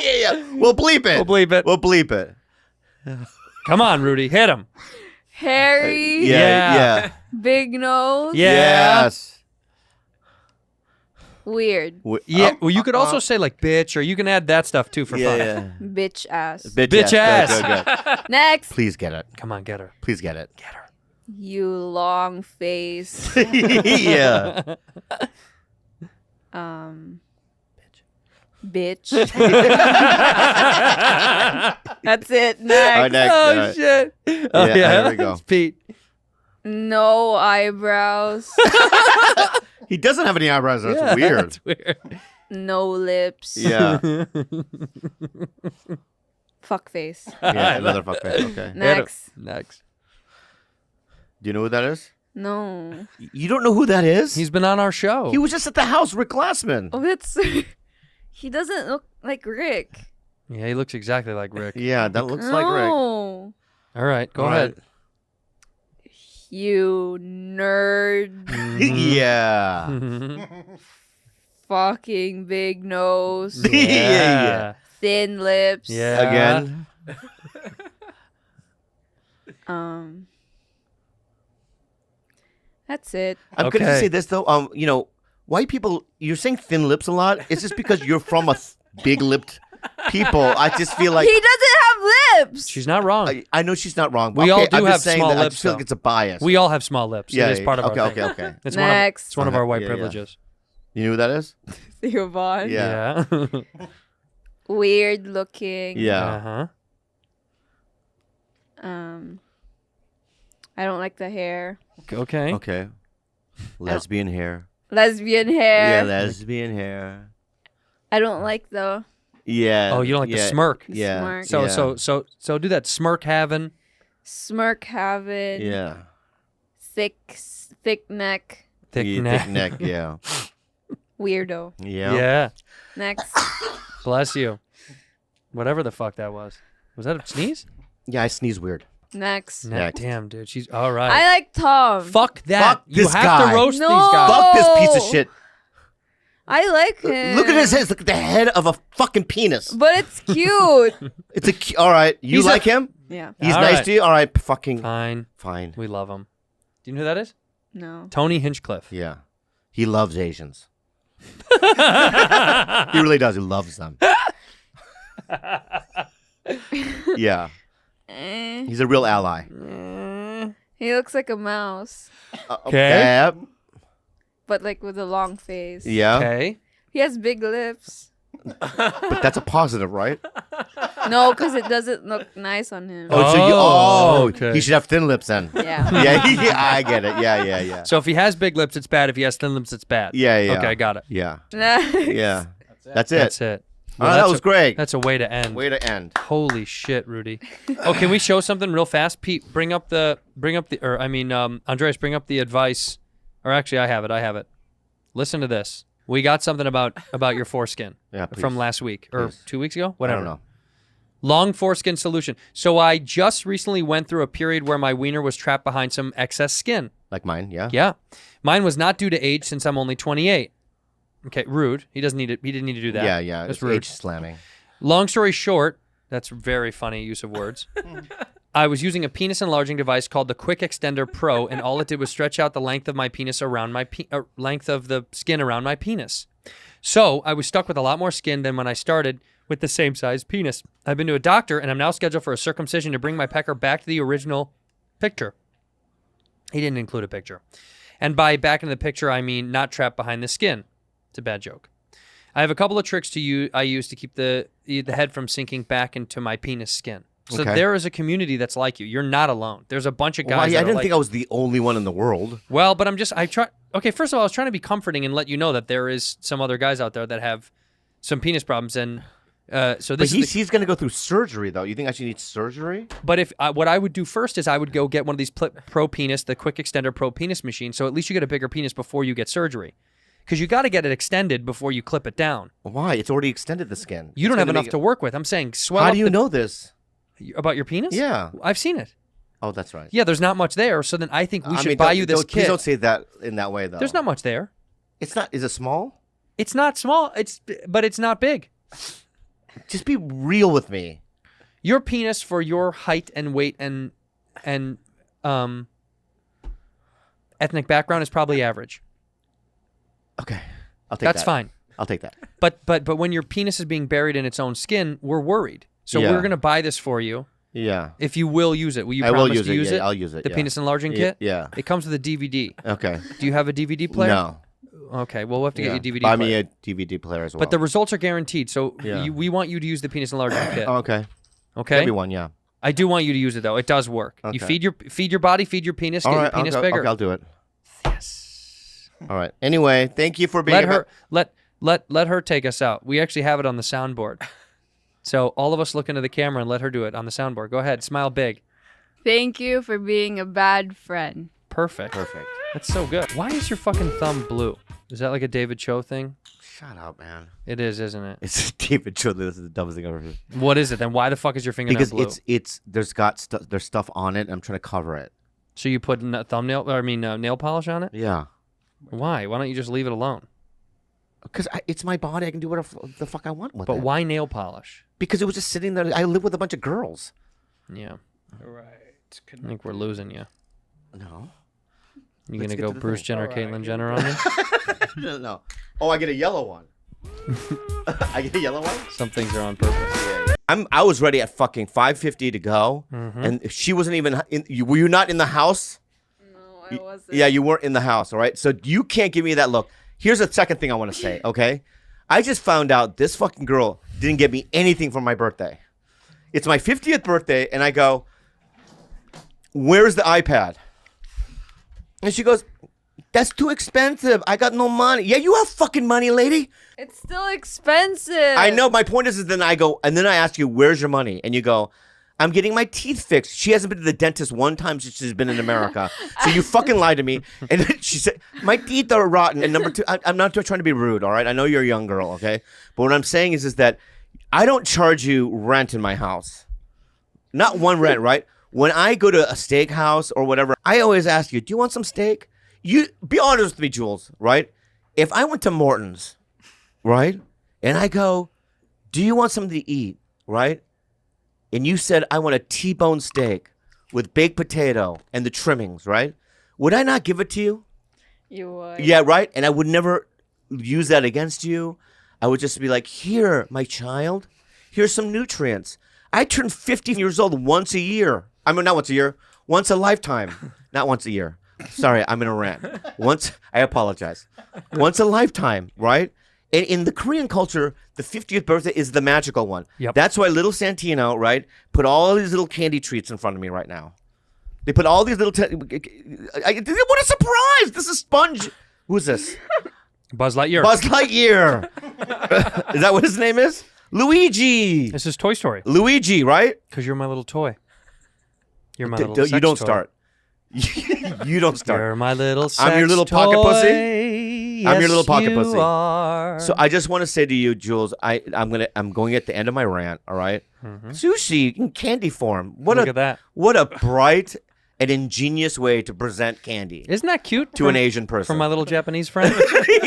Yeah. We'll bleep it. We'll bleep it. We'll bleep it. Come on, Rudy. Hit him. Hairy. Yeah. Yeah. Big nose. Yeah. Yes. Weird. Yeah. Well, you could also say like bitch, or you can add that stuff too for Yeah, fun. yeah. Bitch ass. Bitch ass. Good. Next. Please get it. Come on, get her. Please get it. Get her. You long face. Yeah. Bitch. That's it. Next. All right, next. Oh All right. shit. Oh Yeah, yeah. there we go. It's Pete. No eyebrows. He doesn't have any eyebrows. That's weird. That's weird. No lips. Yeah. Fuck face. Yeah. Another fuck face. Okay. Next. Next. Do you know who that is? No. You don't know who that is? He's been on our show. He was just at the house, Rick Glassman. Oh, that's. He doesn't look like Rick. Yeah, he looks exactly like Rick. Yeah, that looks like Rick. No. All right, go All ahead. You nerd. Yeah. Fucking big nose. Yeah. Thin lips. Yeah. Again. That's it. I'm going to Okay. say this though. You know, white people, you're saying thin lips a lot. It's just because you're from a big-lipped people. I just feel like He doesn't have lips. She's not wrong. I know she's not wrong. But We all okay, do I'm have just saying small that I lips, just feel though. like it's a bias. We all have small lips. Yeah, it is yeah, part of okay, our okay, thing. okay. It's Next. one of our white Yeah, yeah. privileges. You know who that is? Theo Vaughn. Yeah. Yeah. Weird looking. Yeah. Uh-huh. I don't like the hair. Okay. Okay. Lesbian hair. Lesbian hair. Yeah, lesbian hair. I don't like the Yeah. Oh, you don't like the yeah, smirk. Yeah. Smirk. So yeah. so do that smirk having. smirk having. Yeah. Thick neck. Thick Yeah, neck. Thick neck. Yeah. Weirdo. Yeah. Yeah. Next. Bless you. Whatever the fuck that was. Was that a sneeze? Yeah, I sneeze weird. Next. Next. Damn, dude. She's all right. I like Tom. Fuck that. Fuck you this have guy. to roast No. these guys. Fuck this piece of Oh. shit. I like him. Look at his head. Look at the head of a fucking penis. But it's cute. It's a. All right. You He's like him? Yeah. He's All nice right. to you? All right. Fucking Fine. fine. We love him. Do you know who that is? No. Tony Hinchcliffe. Yeah. He loves Asians. He really does. He loves them. Yeah. Eh. He's a real ally. He looks like a mouse, Okay. but like with a long face. Yeah. Okay. He has big lips. But that's a positive, right? No, because it doesn't look nice on him. Oh, Oh, okay. He should have thin lips then. Yeah. Yeah, I get it. Yeah. So if he has big lips, it's bad. If he has thin lips, it's bad. Yeah. Okay, got it. Yeah. Next. Yeah. That's it. That's it. Oh, Well, that that's was a- great. That's a way to end. Way to end. Holy shit, Rudy. Oh, can we show something real fast? Pete, bring up the, Andreas, bring up the advice. Or actually, I have it. Listen to this. We got something about your foreskin from please. last week or Please. 2 weeks ago. Whatever. I don't know. Long foreskin solution. So I just recently went through a period where my wiener was trapped behind some excess skin. Like mine, yeah. Yeah. Mine was not due to age since I'm only 28. Okay, rude. He doesn't need it. He didn't need to do that. Yeah. That's It's rude. age slamming. Long story short, that's very funny use of words. I was using a penis enlarging device called the Quick Extender Pro, and all it did was stretch out the length of my penis around my length of the skin around my penis. So I was stuck with a lot more skin than when I started with the same size penis. I've been to a doctor, and I'm now scheduled for a circumcision to bring my pecker back to the original picture. He didn't include a picture. And by back in the picture, I mean not trapped behind the skin. It's a bad joke. I have a couple of tricks I use to keep the head from sinking back into my penis skin. So there is a community that's like you. You're not alone. There's a bunch of guys. I didn't think I was the only one in the world. Well, but okay, first of all, I was trying to be comforting and let you know that there is some other guys out there that have some penis problems, and so this. But he's going to go through surgery, though. You think I should need surgery? But if what I would do first is I would go get one of these Pro Penis, the Quick Extender Pro Penis machine. So at least you get a bigger penis before you get surgery, because you got to get it extended before you clip it down. Why? It's already extended the skin. You don't have enough to work with. I'm saying swell. How do you know this? About your penis? Yeah. I've seen it. Oh, that's right. Yeah, there's not much there, so then I think we should buy you this kit. Please don't say that in that way, though. There's not much there. It's not. Is it small? It's not small. But it's not big. Just be real with me. Your penis for your height and weight and ethnic background is probably average. Okay, I'll take that. That's fine. I'll take that. But when your penis is being buried in its own skin, we're worried. So we're gonna buy this for you. Yeah. If you will use it, will you I promise will use to it. use Yeah, it? I'll use it. The penis enlarging kit. Yeah. It comes with a DVD. Okay. Do you have a DVD player? No. Okay. Well, we'll have to get you a DVD Buy player. me a DVD player as well. But the results are guaranteed. So Yeah. we want you to use the penis enlarging kit. Oh, okay. Okay. Everyone, yeah. I do want you to use it though. It does work. You Okay. feed your body, feed your penis, All get right, your penis okay, bigger. Okay, I'll do it. Yes. All right. Anyway, thank you for being. Let her take us out. We actually have it on the soundboard. So all of us look into the camera and let her do it on the soundboard. Go ahead, smile big. Thank you for being a bad friend. Perfect. Perfect. That's so good. Why is your fucking thumb blue? Is that like a David Cho thing? Shut up, man. It is, isn't it? It's David Cho. This is the dumbest thing I've ever heard. What is it then? Why the fuck is your fingernail Because blue? there's stuff on it. And I'm trying to cover it. So you put nail polish on it? Yeah. Why? Why don't you just leave it alone? Because it's my body. I can do whatever the fuck I want with it. But why nail polish? Because it was just sitting there. I live with a bunch of girls. Yeah. Right. I think we're losing you. No. You Let's gonna get go to the Bruce thing. Jenner, Caitlyn Jenner on me? No. Oh, I get a yellow one. I get a yellow one? Some things are on purpose. I was ready at fucking 5:50 to go, Mm-hmm. and she wasn't even were you not in the house? No, I wasn't. Yeah, you weren't in the house, all right? So you can't give me that look. Here's the second thing I want to say, okay? I just found out this fucking girl didn't get me anything for my birthday. It's my 50th birthday, and I go, where's the iPad? And she goes, that's too expensive. I got no money. Yeah, you have fucking money, lady. It's still expensive. I know. My point is then I go, and then I ask you, where's your money? And you go, I'm getting my teeth fixed. She hasn't been to the dentist one time since she's been in America. So you fucking lied to me. And then she said, my teeth are rotten. And number two, I'm not trying to be rude, all right? I know you're a young girl, okay? But what I'm saying is that I don't charge you rent in my house. Not one rent, right? When I go to a steakhouse or whatever, I always ask you, do you want some steak? You be honest with me, Jules, right? If I went to Morton's, right? And I go, do you want something to eat, right? And you said, I want a T-bone steak with baked potato and the trimmings, right? Would I not give it to you? You would. Yeah, right? And I would never use that against you. I would just be like, here, my child, here's some nutrients. I turn 50 years old once a year. I mean, not once a year, once a lifetime. Not once a year. Sorry, I'm in a rant. I apologize. Once a lifetime, right? And in the Korean culture, the 50th birthday is the magical one. Yep. That's why little Santino, right, put all these little candy treats in front of me right now. They put all these little... what a surprise! This is Sponge. Who's this? Buzz Lightyear. Buzz Lightyear. Is that what his name is? Luigi. This is Toy Story. Luigi, right? Because you're my little toy. You're my little sex You don't toy. start. You don't start. You're my little sex I'm your little pocket toy. pussy? I'm your little pocket you pussy. are. So I just want to say to you, Jules, I'm going at the end of my rant. All right? Sushi in candy form. Look at that. What a bright and ingenious way to present candy Isn't that cute? to an Asian person. From my little Japanese friend.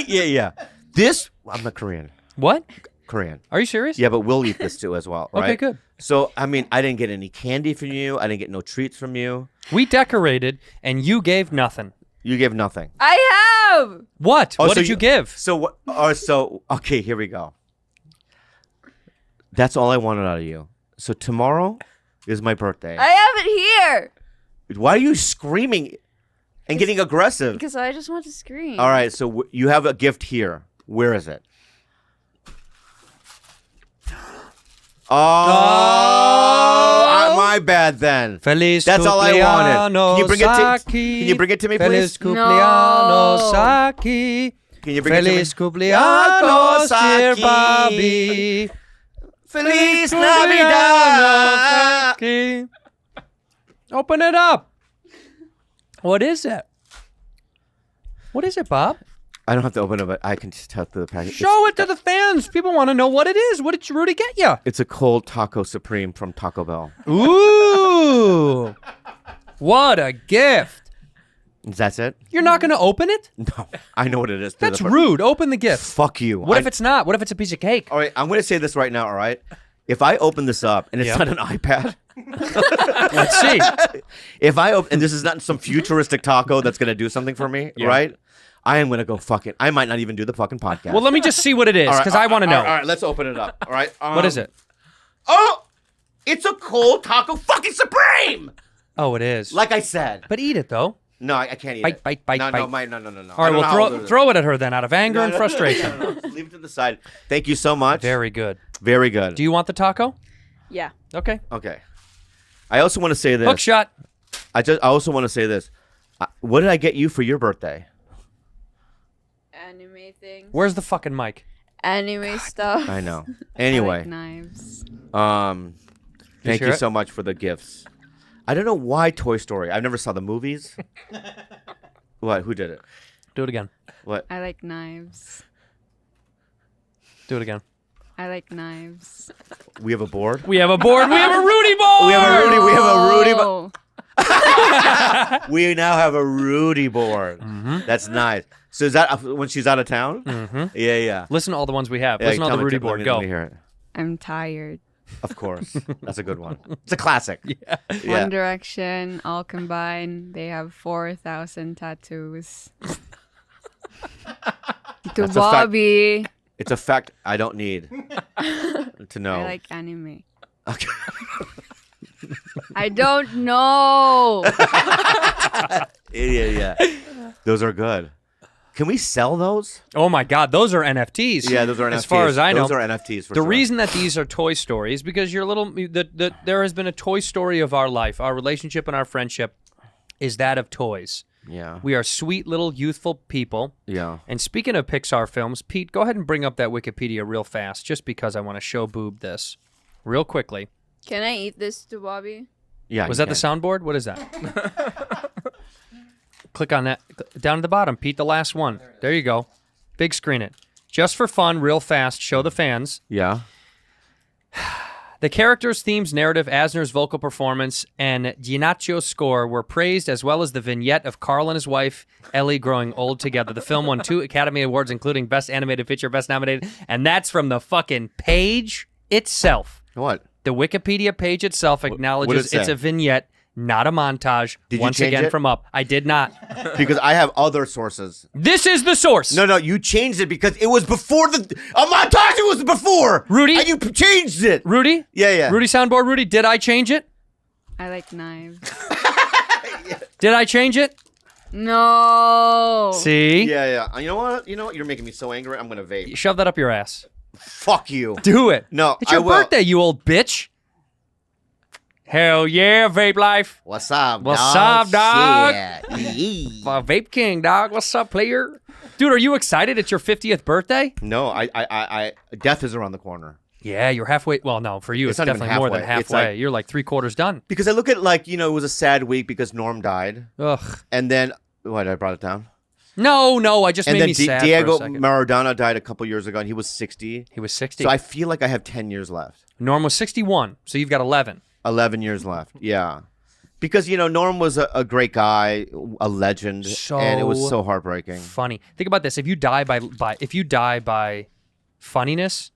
yeah. This I'm not Korean. What? Korean. Are you serious? Yeah, but we'll eat this too as well. Right? Okay, good. So I mean, I didn't get any candy from you. I didn't get no treats from you. We decorated, and you gave nothing. You gave nothing. I have. What? Oh, What so did you give? So what? Okay, here we go. That's all I wanted out of you. So tomorrow is my birthday. I have it here. Why are you screaming and getting aggressive? Because I just want to scream. All right, so you have a gift here. Where is it? Oh, my bad then. Feliz That's all I wanted. cumpleaños, Can you bring it to? Saki. Can you bring it to me, Feliz please? cumpleaños, No. Saki. Can you bring it to me? Feliz cumpleaños, dear Saki. Bobby. Feliz cumpleaños, Navidad. Saki. Open it up. What is it? What is it, Bob? I don't have to open it, but I can just tell the package. Show it to the fans. People want to know what it is. What did Rudy get you? It's a cold taco supreme from Taco Bell. Ooh. What a gift. That's it? You're not going to open it? No, I know what it is. That's rude. Open the gift. Fuck you. What if it's not? What if it's a piece of cake? All right, I'm going to say this right now, all right? If I open this up and it's Yeah. not an iPad, Let's see. if I open, and this is not some futuristic taco that's going to do something for me, Yeah. right? I am going to go fuck it. I might not even do the fucking podcast. Well, let me just see what it is, All right, because I want to know. All right, let's open it up. All right. What is it? Oh, it's a cold taco fucking supreme. Oh, it is. Like I said. But eat it, though. No, I can't eat Bite, it. bite, bite, no, bite. No. All right, I don't know well, how to do throw it at her then, out of anger and frustration. No. Just leave it to the side. Thank you so much. Very good. Very good. Do you want the taco? Yeah. Okay. Okay. I also want to say this. Hook shot. I also want to say this. What did I get you for your birthday? Anime things. Where's the fucking mic? Anime stuff. I know. I Anyway, like knives. thank hear you it? so much for the gifts. I don't know why Toy Story. I never saw the movies. What? Who did it? Do it again. What? I like knives. Do it again. I like knives. We have a board. We have a board. We have a Rudy board. We have a Rudy. We have a Rudy. Oh. We now have a Rudy board. That's nice. So is that when she's out of town? Mm-hmm. Yeah. Listen to all the ones we have. Yeah, Listen to all tell the me- Rudy let board. me- Go. Let me hear it. I'm tired. Of course. That's a good one. It's a classic. Yeah. One Direction, all combined, they have 4,000 tattoos. To That's a fact. Bobby, It's a fact I don't need to know. I like anime. Okay. I don't know. Yeah. Those are good. Can we sell those? Oh my God, those are NFTs. Yeah, those are NFTs. As far as I know, those are NFTs for the sure. reason that these are Toy Stories is because there has been a Toy Story of our life. Our relationship and our friendship is that of toys. Yeah. We are sweet little youthful people. Yeah. And speaking of Pixar films, Pete, go ahead and bring up that Wikipedia real fast, just because I want to show Boob this real quickly. Can I eat this to Bobby? Yeah. Was you that the can. soundboard? What is that? Click on that. Down at the bottom, Pete, the last one. There you go. Big screen it. Just for fun, real fast, show the fans. Yeah. The characters, themes, narrative, Asner's vocal performance, and Giannacio's score were praised, as well as the vignette of Carl and his wife, Ellie, growing old together. The film won 2 Academy Awards, including Best Animated Feature, Best Nominated, and that's from the fucking page itself. What? The Wikipedia page itself acknowledges did it it's say? a vignette, not a montage. Did you once change again it? from up. I did not. Because I have other sources. This is the source. No, you changed it because it was before a montage. It was before. Rudy? And you changed it. Rudy? Yeah. Rudy soundboard, Rudy, did I change it? I like knives. Did I change it? No. See? Yeah. You know what? You're making me so angry. I'm gonna vape. Shove that up your ass. Fuck you. Do it. No, It's your I will. birthday, you old bitch. Hell yeah, vape life. What's up? What's dog? up, dog? Shit. Vape King, dog. What's up, player? Dude, are you excited? It's your 50th birthday? No, I death is around the corner. Yeah, you're halfway. Well, no, for you, It's it's not even definitely more than halfway. It's halfway. like- You're like 3/4 done. Because I look at it was a sad week because Norm died, Ugh. and then what? I brought it down. No, I just And made then me sad for Diego a second. Maradona died a couple years ago, and he was 60. He was 60. So I feel like I have 10 years left. Norm was 61, so you've got 11. 11 years left. Yeah. Because, Norm was a great guy, a legend, and it was so heartbreaking. Funny. Think about this. If you die by funniness,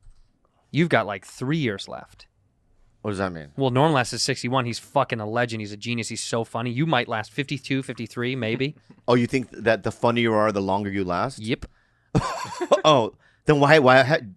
you've got like 3 years left. What does that mean? Well, Norm lasted 61. He's fucking a legend. He's a genius. He's so funny. You might last 52, 53, maybe. Oh, you think that the funnier you are, the longer you last? Yep. Oh, then why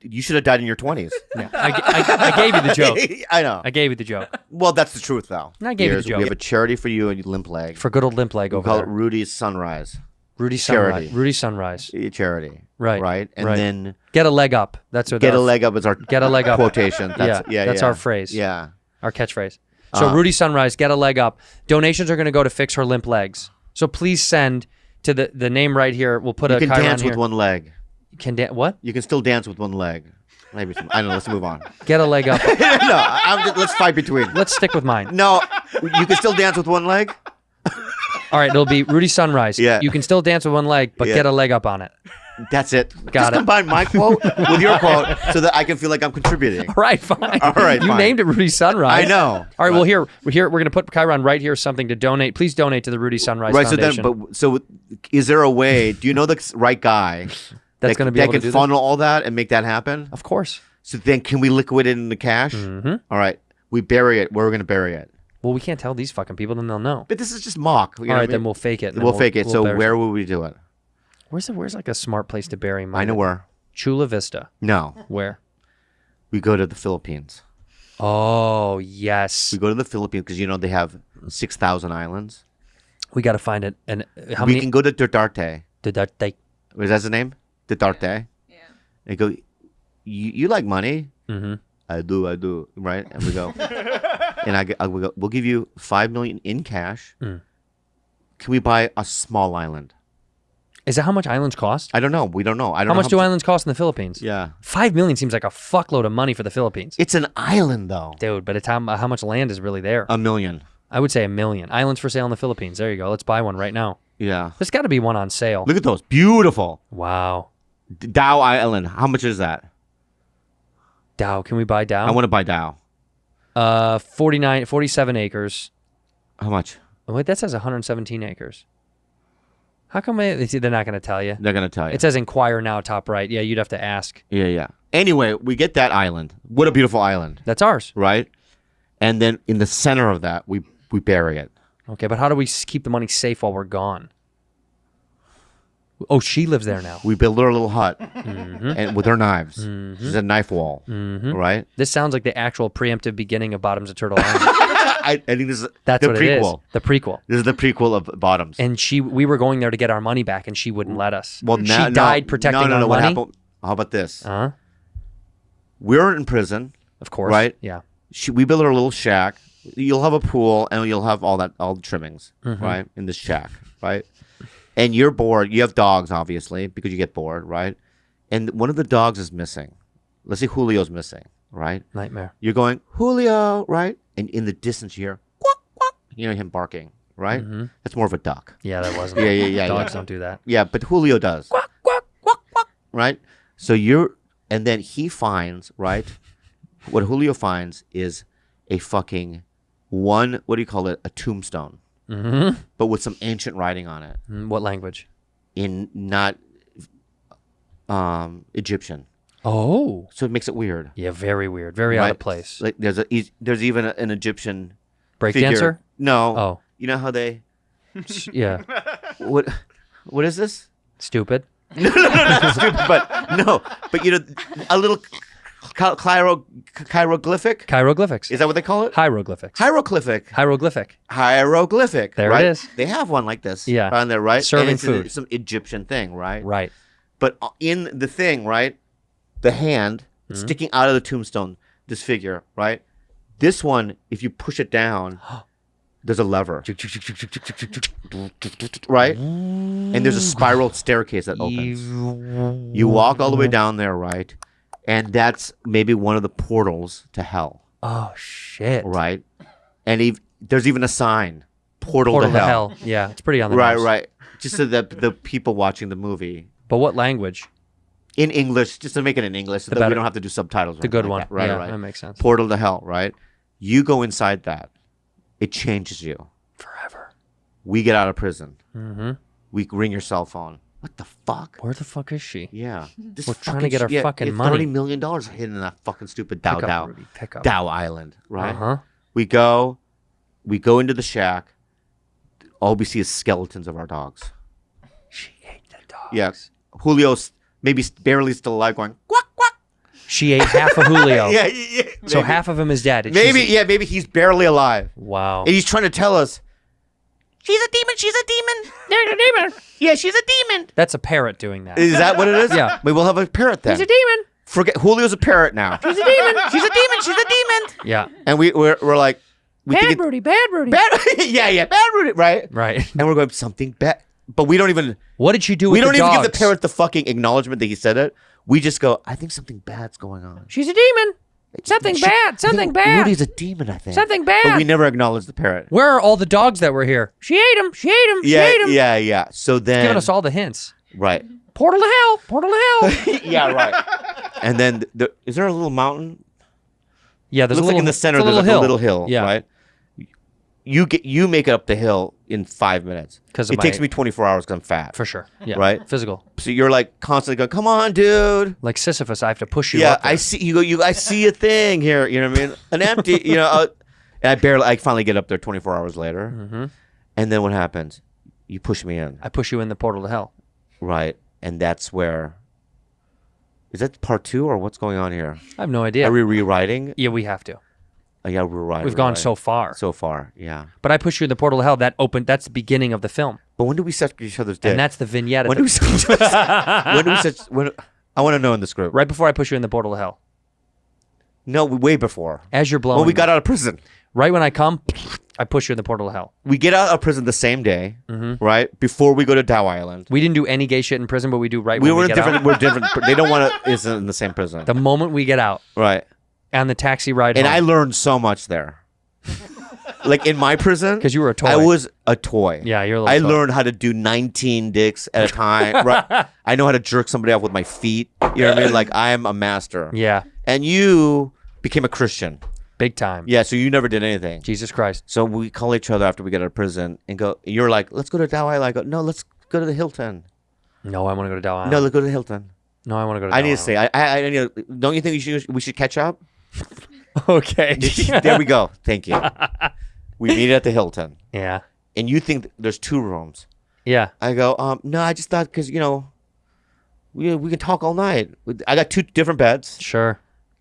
you should have died in your 20s. Yeah. I gave you the joke. I know. I gave you the joke. Well, that's the truth, though. I gave you the joke. We have a charity for you and limp leg. For good old limp leg We over call there. it Rudy's Sunrise. Rudy charity. Sunrise. Rudy Sunrise. Charity. Right. Right? And right. then Get a leg up. That's what get a leg up is our Get a leg up. quotation. That's our phrase. Yeah. Our catchphrase. So Rudy Sunrise, get a leg up. Donations are going to go to fix her limp legs. So please send to the name right here. We'll put You a can Chiron dance here. with one leg. What? You can still dance with one leg. Maybe I don't know. Let's move on. Get a leg up. No, let's fight between. Let's stick with mine. No, you can still dance with one leg. All right, it'll be Rudy Sunrise. Yeah. You can still dance with one leg, but Yeah. get a leg up on it. That's it. Got Just it. combine my quote with your quote so that I can feel like I'm contributing. All right, fine. All right, You fine. named it Rudy Sunrise. I know. All right, well, here we're going to put Chiron right here, something to donate. Please donate to the Rudy Sunrise Right. Foundation. So is there a way? Do you know the right guy That's going to be able to that do can funnel all that and make that happen? Of course. So then, can we liquidate it into cash? Mm-hmm. All right. We bury it. Where are we going to bury it? Well, we can't tell these fucking people, then they'll know. But this is just mock. You know All what right, I mean? then we'll fake it. We'll fake it. So bury where will we do it? Where's like a smart place to bury money? I know where. Chula Vista. No. Where? We go to the Philippines. Oh, yes. We go to the Philippines because they have 6,000 islands. We got to find it. And how We many? can go to Duterte. Duterte. Was that his name? Duterte. Yeah. And go. You like money? Mm-hmm. I do. Right? And we go. And I will go. We'll give you $5 million in cash. Mm. Can we buy a small island? Is that how much islands cost? I don't know. We don't know. I don't How know much do islands cost in the Philippines? Yeah. $5 million seems like a fuckload of money for the Philippines. It's an island though. Dude, but it's how much land is really there? $1 million. I would say $1 million. Islands for sale in the Philippines. There you go. Let's buy one right now. Yeah. There's got to be one on sale. Look at those. Beautiful. Wow. Dow Island. How much is that? Dow. Can we buy Dow? I want to buy Dow. 47 acres. How much? Oh, wait, that says 117 acres. How come they're not going to tell you? They're gonna tell you. It says inquire now, top right. Yeah, you'd have to ask. Yeah. Anyway, we get that island. What a beautiful island, That's ours. right? And then in the center of that, we bury it. Okay, but how do we keep the money safe while we're gone? Oh, she lives there now. We build her a little hut, Mm-hmm. and with her knives. She's a knife wall, right? This sounds like the actual preemptive beginning of Bottoms of Turtle Island. I think this is That's the what prequel. it is. The prequel. This is the prequel of Bottoms. And we were going there to get our money back, and she wouldn't let us. Well, now, she died protecting no, our what money. happened? How about this? Uh-huh. We're in prison. Of course. Right? Yeah. We build her a little shack. You'll have a pool, and you'll have all the trimmings, Mm-hmm. right, in this shack, right? And you're bored. You have dogs, obviously, because you get bored, right? And one of the dogs is missing. Let's say Julio's missing, right? Nightmare. You're going, Julio, right? And in the distance, you hear, quack, quack. You know him barking, right? That's more of a duck. Yeah, that wasn't. Yeah. Dogs don't do that. Yeah, but Julio does. Quack, quack, quack, quack. Right? So and then he finds, right? What Julio finds is a fucking what do you call it? A tombstone. Mm-hmm. But with some ancient writing on it. What language? In not Egyptian. Oh. So it makes it weird. Yeah, very weird. Very out Right? of place. Like there's even an Egyptian Breakdancer? figure. No. Oh. You know how they Yeah. what is this? Stupid. Not stupid, but a little hieroglyphic. Hieroglyphics. Is that what they call it? Hieroglyphics. Hieroglyphic. Hieroglyphic. There right? it is. They have one like this. Yeah. On there, right? Serving and it's food. some Egyptian thing, right? Right. But in the thing, right? The hand sticking out of the tombstone, this figure, right? This one, if you push it down, there's a lever. Right? And there's a spiral staircase that opens. You walk all the way down there, right? And that's maybe one of the portals to hell. Oh, shit. Right? And there's even a sign. Portal to hell. Yeah, it's pretty on the Right, nose. right. just so that the people watching the movie But what language? in English, just to make it in English, so that we better. don't have to do subtitles. or The good anything one. like that. Right, yeah, right. that makes sense. Portal to hell, right? You go inside that, it changes you. Forever. We get out of prison. Mm-hmm. We ring your cell phone. What the fuck? Where the fuck is she? Yeah, this We're trying to get our fucking money. $30 million hidden in that fucking stupid Dow Pick up, Dow Rudy, pick up. Dow Island, right? Uh-huh. We go into the shack. All we see is skeletons of our dogs. She ate the dogs. Yeah, Julio's maybe barely still alive, going quack quack. She ate half of Julio. Yeah, yeah. So maybe. half of him is dead. and Maybe, she's- yeah, maybe he's barely alive. Wow. And he's trying to tell us, she's a demon, she's a demon. There's a demon. Yeah, she's a demon. That's a parrot doing that. Is that what it is? Yeah. Maybe we'll have a parrot then. She's a demon. Forget, Julio's a parrot now. She's a demon. She's a demon. She's a demon. Yeah. And we're like, we think Bad Rudy. Bad Rudy. bad. Yeah, bad Rudy, right? Right. And we're going, something bad. But we don't even, What did she do we with don't the even dogs? give the parrot the fucking acknowledgement that he said it. We just go, I think something bad's going on. She's a demon. Something bad. Something bad. Rudy's a demon, I think. Something bad. But we never acknowledge the parrot. Where are all the dogs that were here? She ate them. She ate them. She ate them. Yeah. So then, Giving us all the hints. right. Portal to hell. Portal to hell. Yeah, right. And then, is there a little mountain? Yeah, there's Looks a little like in the center, it's there's like hill. a little hill, Yeah. right? You make it up the hill in 5 minutes. 'Cause of it takes my- me 24 hours because I'm fat. For sure. Yeah. Right? Physical. So you're like constantly going, come on, dude. Like Sisyphus, I have to push you Yeah, up there. I see you go. I see a thing here. You know what I mean? An empty. And I finally get up there 24 hours later. Mm-hmm. And then what happens? You push me in, I push you in the portal to hell. right? And that's where. Is that part 2 or what's going on here? I have no idea. Are we rewriting? Yeah, we have to. Yeah, we're right. We've gone so far. So far, yeah. But I push you in the portal to hell. That's the beginning of the film. But when do we set each other's dick? And that's the vignette. When At do we set? When do we set? I want to know in the script. right before I push you in the portal to hell. No, way before. As you're blowing. When we got out of prison. Right when I come, I push you in the portal to hell. We get out of prison the same day, Mm-hmm. right? Before we go to Dow Island. We didn't do any gay shit in prison, but we do right We when were we in get different. out. We're different. They don't want to. Is in the same prison, The moment we get out right? and the taxi ride And home. I learned so much there. Like in my prison, 'Cause you were a toy. I was a toy. Yeah, you're a little I toy. learned how to do 19 dicks at a time. Right? I know how to jerk somebody off with my feet. You know what I mean? Like I am a master. Yeah, And you became a Christian. big time. Yeah. So you never did anything. Jesus Christ. So we call each other after we get out of prison and go. You're like, let's go to Dow Island. I go, no, let's go to the Hilton. No, I want to go to Dow Island. No, let's go to the Hilton. No, I want to go to. I Dow need to Island. say, I need. Don't you think we should catch up? Okay. There we go. Thank you. We meet at the Hilton, Yeah. and you think there's 2 rooms. Yeah. I go, no, I just thought because we can talk all night. I got 2 different beds. Sure.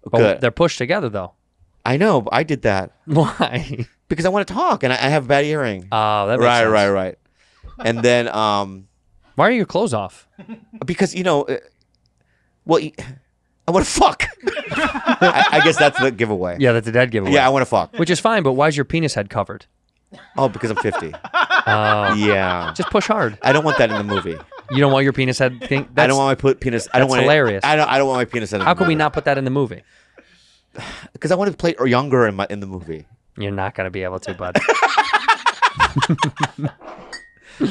But Good. they're pushed together though. I know, but I did that Why? because I want to talk, and I have bad hearing. Oh, that makes Right, sense. right. And then Why are your clothes off? because well, I want to fuck. I guess that's the giveaway. Yeah, that's a dead giveaway. Yeah, I want to fuck. Which is fine, but why is your penis head covered? Oh, because I'm 50. Oh. Yeah. Just push hard. I don't want that in the movie. You don't want your penis head thing? I don't want my penis. I don't that's want hilarious. I don't want my penis. How can we not put that in the movie? Because I want to play younger in the movie. You're not going to be able to, bud.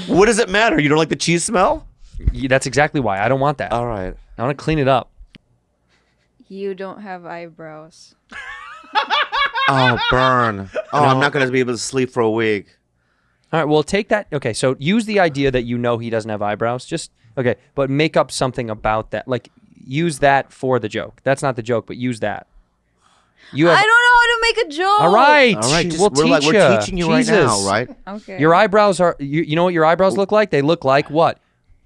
What does it matter? You don't like the cheese smell? That's exactly why. I don't want that. All right. I want to clean it up. You don't have eyebrows. Oh, burn. Oh, I'm not going to be able to sleep for a week. All right, well, take that. Okay, so use the idea that he doesn't have eyebrows. Okay, but make up something about that. Like, use that for the joke. That's not the joke, but use that. I don't know how to make a joke. All right. All right. We'll teach you. We're teaching you Jesus. right now, right? Okay. Your eyebrows are. You know what your eyebrows look like? They look like what?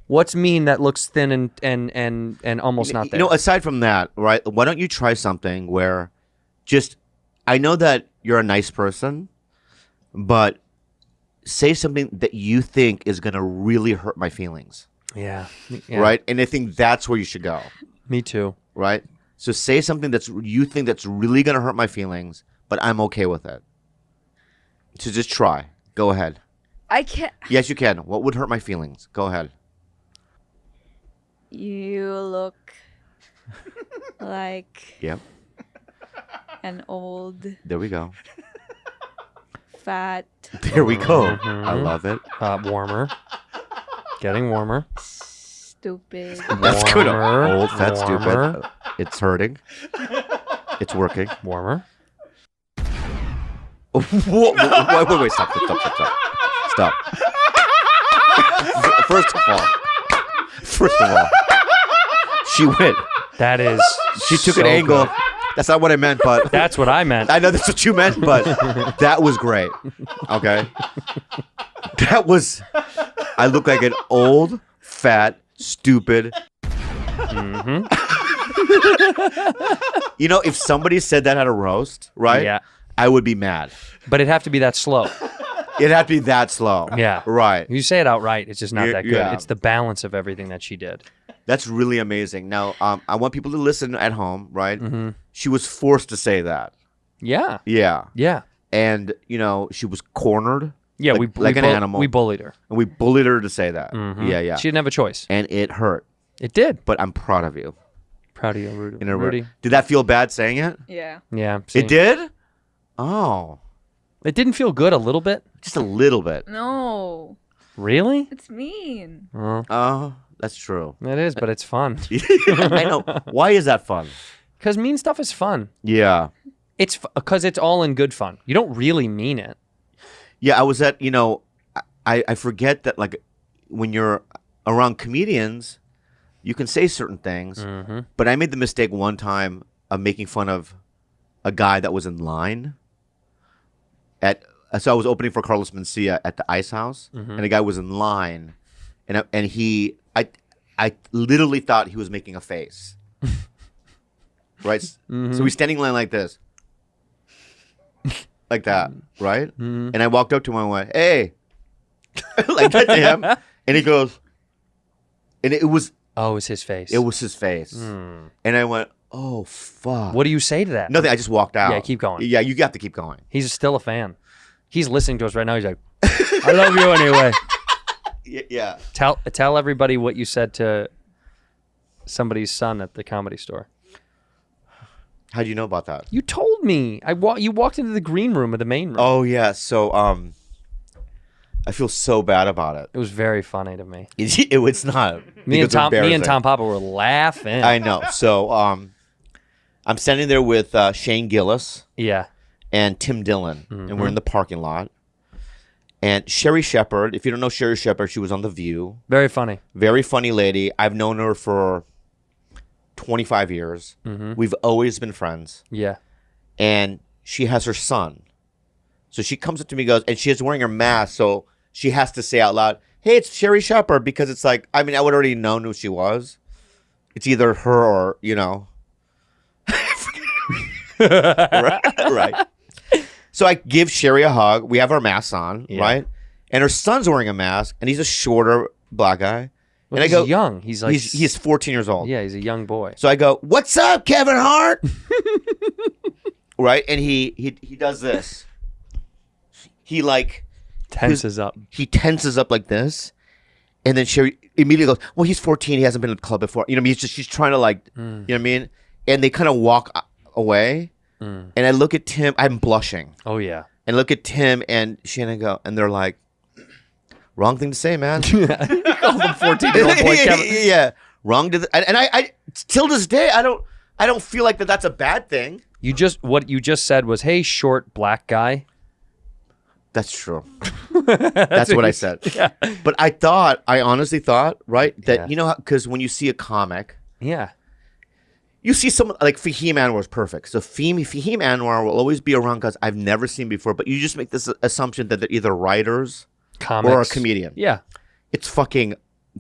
What's mean that looks thin and almost not there? Aside from that, right? Why don't you try something where I know that you're a nice person, but say something that you think is going to really hurt my feelings, yeah. right? And I think that's where you should go, Me too. right? So say something you think that's really going to hurt my feelings, but I'm okay with it. So just try. Go ahead. I can't. Yes, you can. What would hurt my feelings? Go ahead. You look like Yep. an old, There we go. fat. There we go. I love it. Warmer. Getting warmer. Stupid. That's good. Warmer, Old, fat, warmer. stupid. It's hurting. It's working. Warmer. Whoa, wait, stop. First of all, she went. That is. She took so an angle. good. That's not what I meant, but That's what I meant. I know that's what you meant, but that was great. Okay, that was. I look like an old, fat, stupid. Mm-hmm. You know, if somebody said that at a roast, right? Yeah. I would be mad. But it'd have to be that slow. It'd have to be that slow. Yeah. Right. You say it outright, it's just not that good. Yeah. It's the balance of everything that she did. That's really amazing. Now, I want people to listen at home, right? Mm-hmm. She was forced to say that. Yeah. Yeah. Yeah. And, you know, she was cornered. Yeah, like an animal. We bullied her. And we bullied her to say that. Mhm. Yeah. She didn't have a choice. And it hurt. It did. But I'm proud of you. Proud of you, Rudy. In a Rudy. Did that feel bad saying it? Yeah. Yeah. It did? Oh. It didn't feel good a little bit? Just a little bit. No. Really? It's mean. Oh, that's true. It is, but it's fun. I know. Why is that fun? Because mean stuff is fun. Yeah. It's because it's all in good fun. You don't really mean it. Yeah, I was at, you know, I forget that, like, when you're around comedians, you can say certain things. Mm-hmm. But I made the mistake one time of making fun of a guy that was in line. So I was opening for Carlos Mencia at the Ice House, and the guy was in line, and I literally thought he was making a face. Right? So he's standing in line like this. Like that, right? And I walked up to him and went, "Hey," like that to him, and he goes, and it was. Oh, it's his face. It was his face, and I went, "Oh fuck!" What do you say to that? Nothing. I just walked out. Yeah, keep going. Yeah, you got to keep going. He's still a fan. He's listening to us right now. He's like, "I love you anyway." Yeah. Tell everybody what you said to somebody's son at the Comedy Store. How do you know about that? You told me. You walked into the green room of the main room. Oh yeah. So I feel so bad about it. It was very funny to me. It's not. Me and because it's Tom Papa were laughing. I know. So I'm standing there with Shane Gillis Yeah. and Tim Dillon, and we're in the parking lot. And Sherry Shepherd, if you don't know Sherry Shepherd, she was on The View. Very funny. Very funny lady. I've known her for 25 years. We've always been friends. Yeah. And she has her son. So she comes up to me and goes, and she is wearing her mask, so she has to say out loud, "Hey, it's Sherry Shepherd," because it's like, I mean, I would already known who she was. It's either her or, you know. Right. So I give Sherry a hug. We have our masks on, right? And her son's wearing a mask, and he's a shorter black guy. Well, and he's I go, young. He's like he's 14 years old. Yeah, he's a young boy. So I go, "What's up, Kevin Hart?" Right, and he does this. He like tenses up. He tenses up like this, and then Sherry immediately goes, "Well, he's 14. He hasn't been to the club before." You know, she's trying to like, you know what I mean? And they kind of walk away. And I look at Tim. I'm blushing. Oh yeah. And look at Tim and Shannon go, and they're like, "Wrong thing to say, man." You call the 14-year-old boy Kevin. Yeah, wrong to. And I till this day, I don't feel like that's a bad thing. What you just said was, "Hey, short black guy." That's true. That's what I said. Yeah. But I honestly thought, right, that you know, because when you see a comic, you see someone like Fahim Anwar is perfect. So Fahim Anwar will always be around because I've never seen before. But you just make this assumption that they're either writers or a comedian. Yeah. It's fucking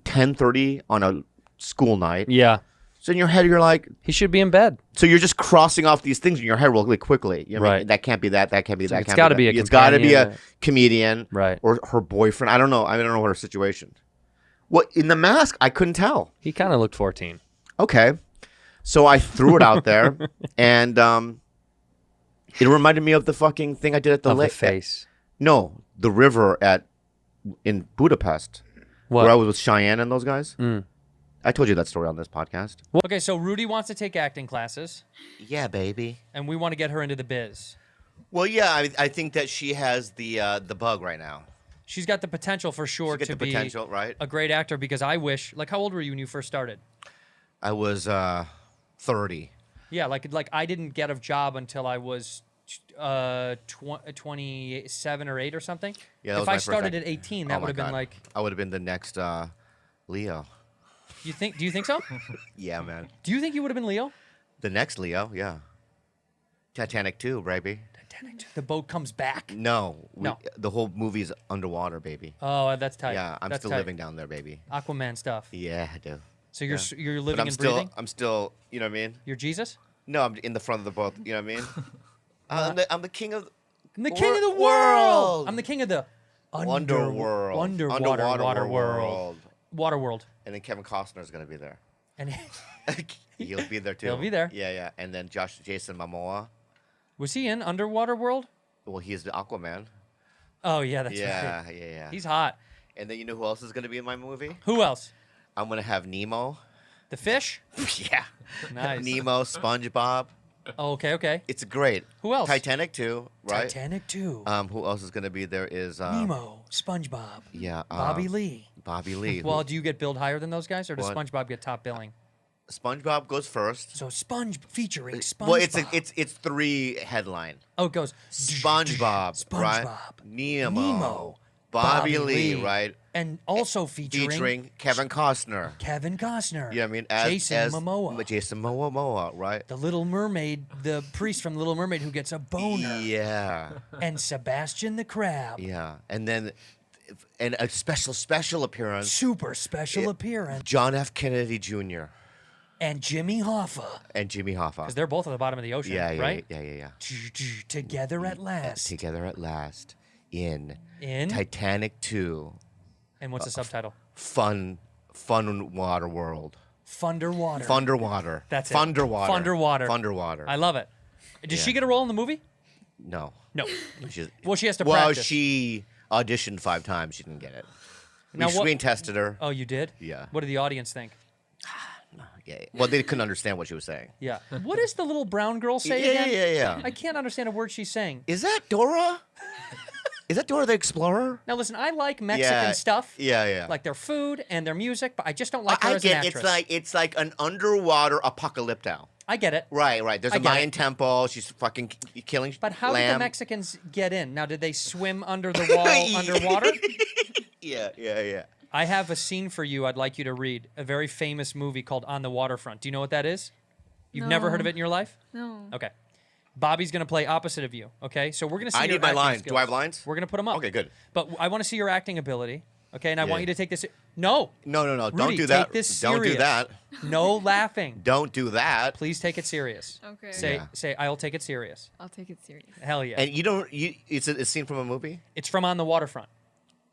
10:30 on a school night. Yeah. So in your head, you're like, he should be in bed. So you're just crossing off these things in your head really quickly. You know what I mean? Right. That can't be that. That can't be that. It's got to be a. It's got to be a comedian, right? Or her boyfriend. I don't know. I don't know what her situation. Well, in The Mask, I couldn't tell. He kind of looked 14. Okay, so I threw it out there, and it reminded me of the fucking thing I did at the lake. The face. No, the river in Budapest, what? where I was with Cheyenne and those guys. I told you that story on this podcast. Okay, so Rudy wants to take acting classes. Yeah, baby. And we want to get her into the biz. Well, yeah, I think that she has the bug right now. She's got the potential for sure to be right? a great actor because I wish. Like, how old were you when you first started? I was 30. Yeah, like I didn't get a job until I was 27 or 8 or something. Yeah, that was if my I first started act- at 18, Oh that my would have been God. like. I would have been the next Leo. Do you think so? Yeah, man. Do you think you would have been Leo? The next Leo, yeah. Titanic 2, baby. The boat comes back. No. No. The whole movie is underwater, baby. Oh, that's tight. Yeah, I'm That's still tight. living down there, baby. Aquaman stuff. Yeah, I do. So you're Yeah. you're But living and breathing. I'm still, you know what I mean? You're Jesus. No, I'm in the front of the boat. You know what I mean? I'm the king of. I'm the king of the world. world. I'm the king of the Underworld. underwater water world. Water world. And then Kevin Costner is gonna be there. And He'll be there too. He'll be there. Yeah. And then Jason Momoa. was he in Underwater World? Well, he's the Aquaman. Oh yeah, that's Yeah. right. He's hot. And then you know who else is gonna be in my movie? Who else? I'm gonna have Nemo. The fish? Yeah. Nice. Nemo, SpongeBob. Oh, okay. It's great. Who else? Titanic 2, right? Titanic 2. Who else is gonna be there? Is Nemo, SpongeBob, Yeah. Bobby Lee. Bobby Lee. Well, do you get billed higher than those guys, or does What? SpongeBob get top billing? SpongeBob goes first. So featuring SpongeBob. Well, it's 3 headline. Oh, it goes SpongeBob, right? SpongeBob, Nemo, Bobby Lee, right? and also featuring Kevin Costner. Kevin Costner. You know what I mean? Jason Momoa. Jason Momoa, right? The Little Mermaid, the priest from The Little Mermaid who gets a boner. Yeah, And Sebastian the Crab. yeah. And then, and a special appearance, Super special appearance. John F. Kennedy Jr. And Jimmy Hoffa. and Jimmy Hoffa. Because they're both at the bottom of the ocean, Yeah, right? yeah. Together at last. Together at last in In? Titanic 2. And what's the subtitle? Fun water world. Funderwater. Funderwater. That's it. Funderwater. Funderwater. Funderwater. I love it. Does Yeah. she get a role in the movie? No. No. She's- Well, she has to well, practice. she auditioned 5 times. She didn't get it. Now We what- screen tested her. Oh, you did? Yeah. What did the audience think? Yeah. Well, they couldn't understand what she was saying. Yeah. What does the little brown girl say again? Yeah. I can't understand a word she's saying. Is that Dora? Is that Dora the Explorer? Now listen, I like Mexican stuff. Yeah. Like their food and their music, but I just don't like her I as an get actress. it's like an underwater apocalypto. I get it. Right. There's I a get Mayan it. temple. She's fucking killing But how did lamb. the Mexicans get in? Now, did they swim under the wall underwater? Yeah. I have a scene for you I'd like you to read. A very famous movie called On the Waterfront. Do you know what that is? You've never heard of it in your life? No. Okay. Bobby's going to play opposite of you, okay? So we're going to see I your need my acting lines. skills. Do I have lines? We're going to put them up. Okay, good. But I want to see your acting ability, okay? And I Yeah. want you to take this... No. No. Rudy, Don't do that. take this Don't do serious. that. No laughing. Don't do that. Please take it serious. Okay. Say, I'll take it serious. I'll take it serious. Hell yeah. And it's a scene from a movie? It's from On the Waterfront.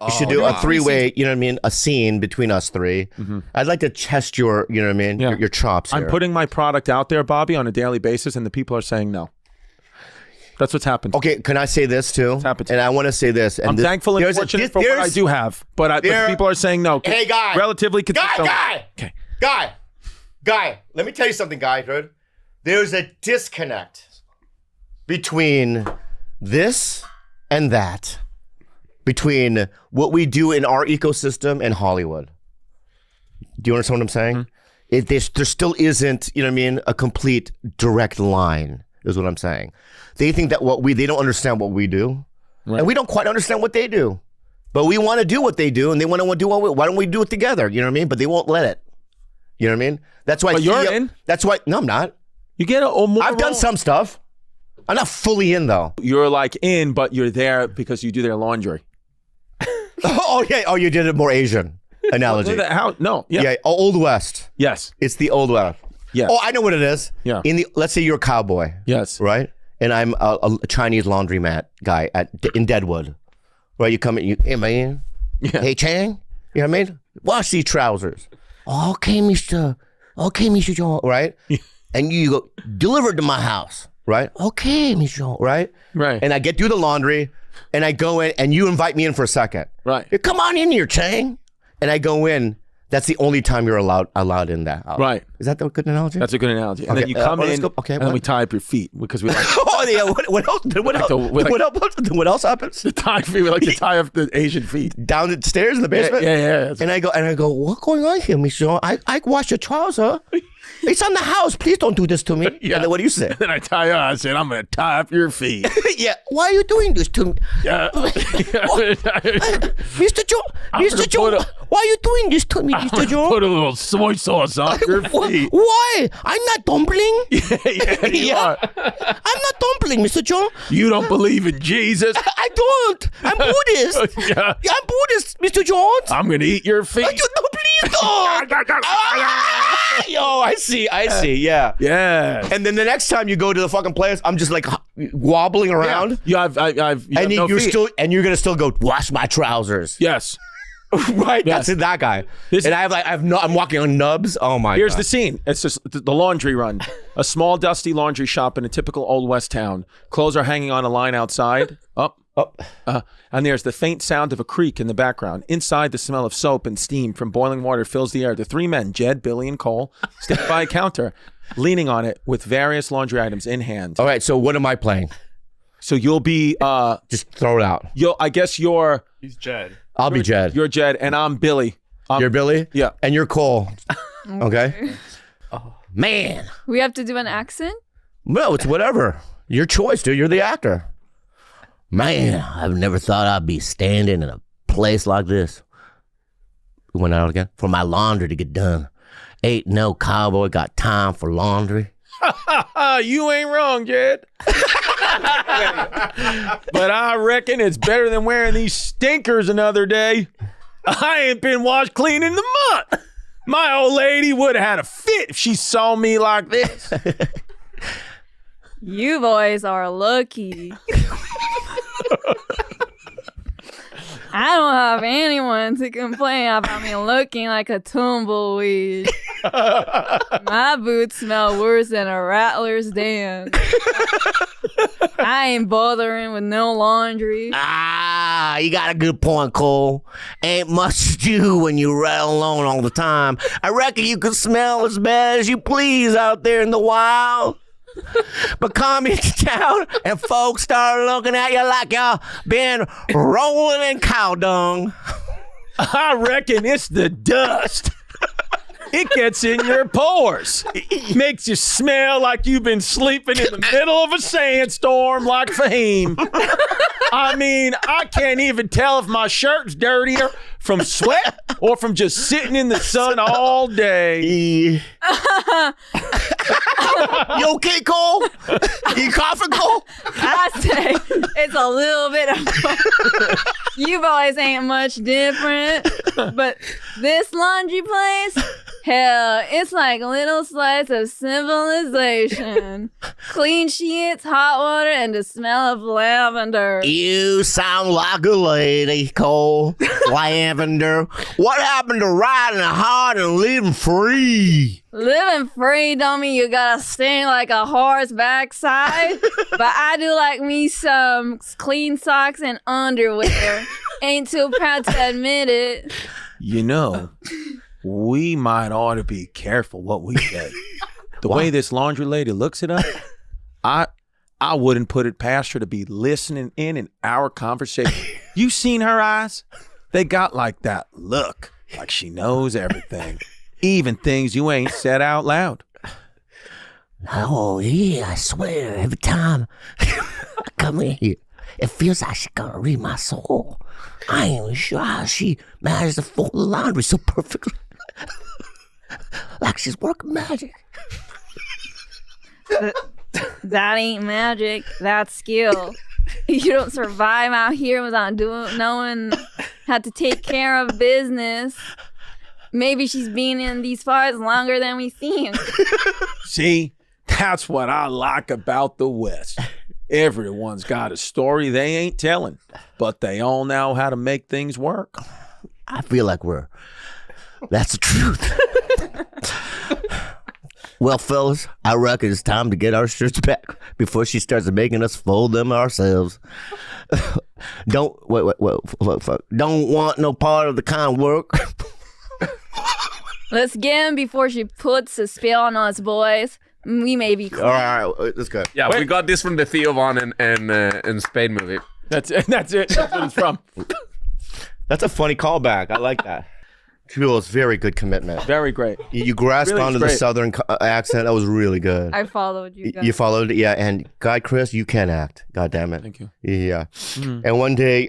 You should do a 3-way, you know what I mean, a scene between us 3. I'd like to test your, you know what I mean, Yeah. your chops here. I'm putting my product out there, Bobby, on a daily basis, and the people are saying no. That's what's happened. Okay, can I say this too? happened. And I want to say this. And I'm thankful and fortunate for what I do have, but people are saying no. Hey, guy. Relatively consistent. Guy. Okay. Guy. Let me tell you something, guy, dude. There's a disconnect between this and that. Between what we do in our ecosystem and Hollywood. Do you understand what I'm saying? There still isn't, you know what I mean, a complete direct line, is what I'm saying. They think that they don't understand what we do. Right. And we don't quite understand what they do. But we want to do what they do, and they want to do why don't we do it together? You know what I mean? But they won't let it. You know what I mean? That's why. But you're in. That's why. No, I'm not. You get more. I've done some stuff. I'm not fully in though. You're like in, but you're there because you do their laundry. Oh yeah. Oh, you did a more Asian analogy. How? No. Yeah. Yeah. Old West. Yes. It's the Old West. Yeah. Oh, I know what it is. Yeah. Let's say you're a cowboy. Yes. Right. And I'm a Chinese laundromat guy in Deadwood. Right. You come in. Hey man. Yeah. Hey Chang. You know what I mean? Wash these trousers. Okay, Mister John. Right. And you go delivered to my house. Right. Okay, Mister John. Right. Right. And I get through the laundry. And I go in, and you invite me in for a second. Right. Come on in here, Chang. And I go in. That's the only time you're allowed in that house. Right. Is that a good analogy? That's a good analogy. And Okay, then you come let's in, go- okay, and then what? we tie up your feet because we like Oh yeah. What else? What else happens? to tie feet. We like to tie up the Asian feet. Down the stairs in the basement. Yeah. And I go. What's going on here, Michelle? I wash your trouser. It's on the house. Please don't do this to me. Yeah. And then what do you say? Then I tie up. I said, I'm going to tie up your feet. Yeah. Why are you doing this to me? Yeah. Mr. Joe, Mr. Joe, why are you doing this to me, Mr. Joe? Put a little soy sauce on your feet. Why? I'm not dumpling. Yeah, you are. I'm not dumpling, Mr. Joe. You don't believe in Jesus? I don't. I'm Buddhist. Yeah. I'm Buddhist, Mr. Jones. I'm going to eat your feet. No, please don't. Yo, I see. Yeah. Yeah. And then the next time you go to the fucking place, I'm just like wobbling around. Yeah, I've you have And no you're feet. you're gonna still go wash my trousers. Yes. Right. Yes. That's that guy. This- and I'm walking on nubs. Oh my Here's god. the scene. It's just the laundry run. A small, dusty laundry shop in a typical old West town. Clothes are hanging on a line outside. And there's the faint sound of a creek in the background. Inside, the smell of soap and steam from boiling water fills the air. The three men, Jed, Billy, and Cole, stand by a counter, leaning on it with various laundry items in hand. All right. So what am I playing? So you'll be, Just throw it out. I guess you're He's Jed. I'll be Jed. You're Jed, and I'm Billy. You're Billy. Yeah. And you're Cole. Okay. Man. We have to do an accent? No, it's whatever. Your choice, dude. You're the actor. Man, I've never thought I'd be standing in a place like this. We went out again for my laundry to get done. Ain't no cowboy got time for laundry. You ain't wrong, Jed. But I reckon it's better than wearing these stinkers another day. I ain't been washed clean in the month. My old lady would have had a fit if she saw me like this. You boys are lucky. I don't have anyone to complain about me looking like a tumbleweed. My boots smell worse than a rattler's dance. I ain't bothering with no laundry. Ah, you got a good point, Cole. Ain't much to do when you're right alone all the time. I reckon you can smell as bad as you please out there in the wild. But come into town and folks start looking at you like y'all been rolling in cow dung. I reckon it's the dust. It gets in your pores. Makes you smell like you've been sleeping in the middle of a sandstorm like Fahim. I mean, I can't even tell if my shirt's dirtier from sweat or from just sitting in the sun all day. You okay, Cole? You coughing, Cole? I say it's a little bit of you boys ain't much different. But this laundry place, hell, it's like a little slice of civilization. Clean sheets, hot water, and the smell of lavender. You sound like a lady, Cole. Lavender. What happened to riding hard and living free? Living free don't mean you gotta sting like a horse backside. But I do like me some clean socks and underwear. Ain't too proud to admit it. You know, we might ought to be careful what we say. The way this laundry lady looks at us, I wouldn't put it past her to be listening in our conversation. You seen her eyes? They got like that look, like she knows everything, even things you ain't said out loud. Oh, yeah, I swear, every time I come in here, it feels like she's gonna read my soul. I ain't even sure how she manages to fold the laundry so perfectly. Like she's working magic. That ain't magic. That's skill. You don't survive out here without knowing how to take care of business. Maybe she's been in these parts longer than we think. See, that's what I like about the West. Everyone's got a story they ain't telling, but they all know how to make things work. I feel like that's the truth. Well, fellas, I reckon it's time to get our shirts back before she starts making us fold them ourselves. Don't want no part of the kind work. Let's get him before she puts a spell on us, boys. We may be cool. All right, that's good. Yeah, we got this from the Theo Von and Spain movie. That's it. That's it. That's what it's from. That's a funny callback. I like that. It's very good commitment. Very great. You grasped Really, onto it's the great. southern accent. That was really good. I followed you guys. You followed, yeah. And Guy Chris, you can act. God damn it. Thank you. Yeah. And one day,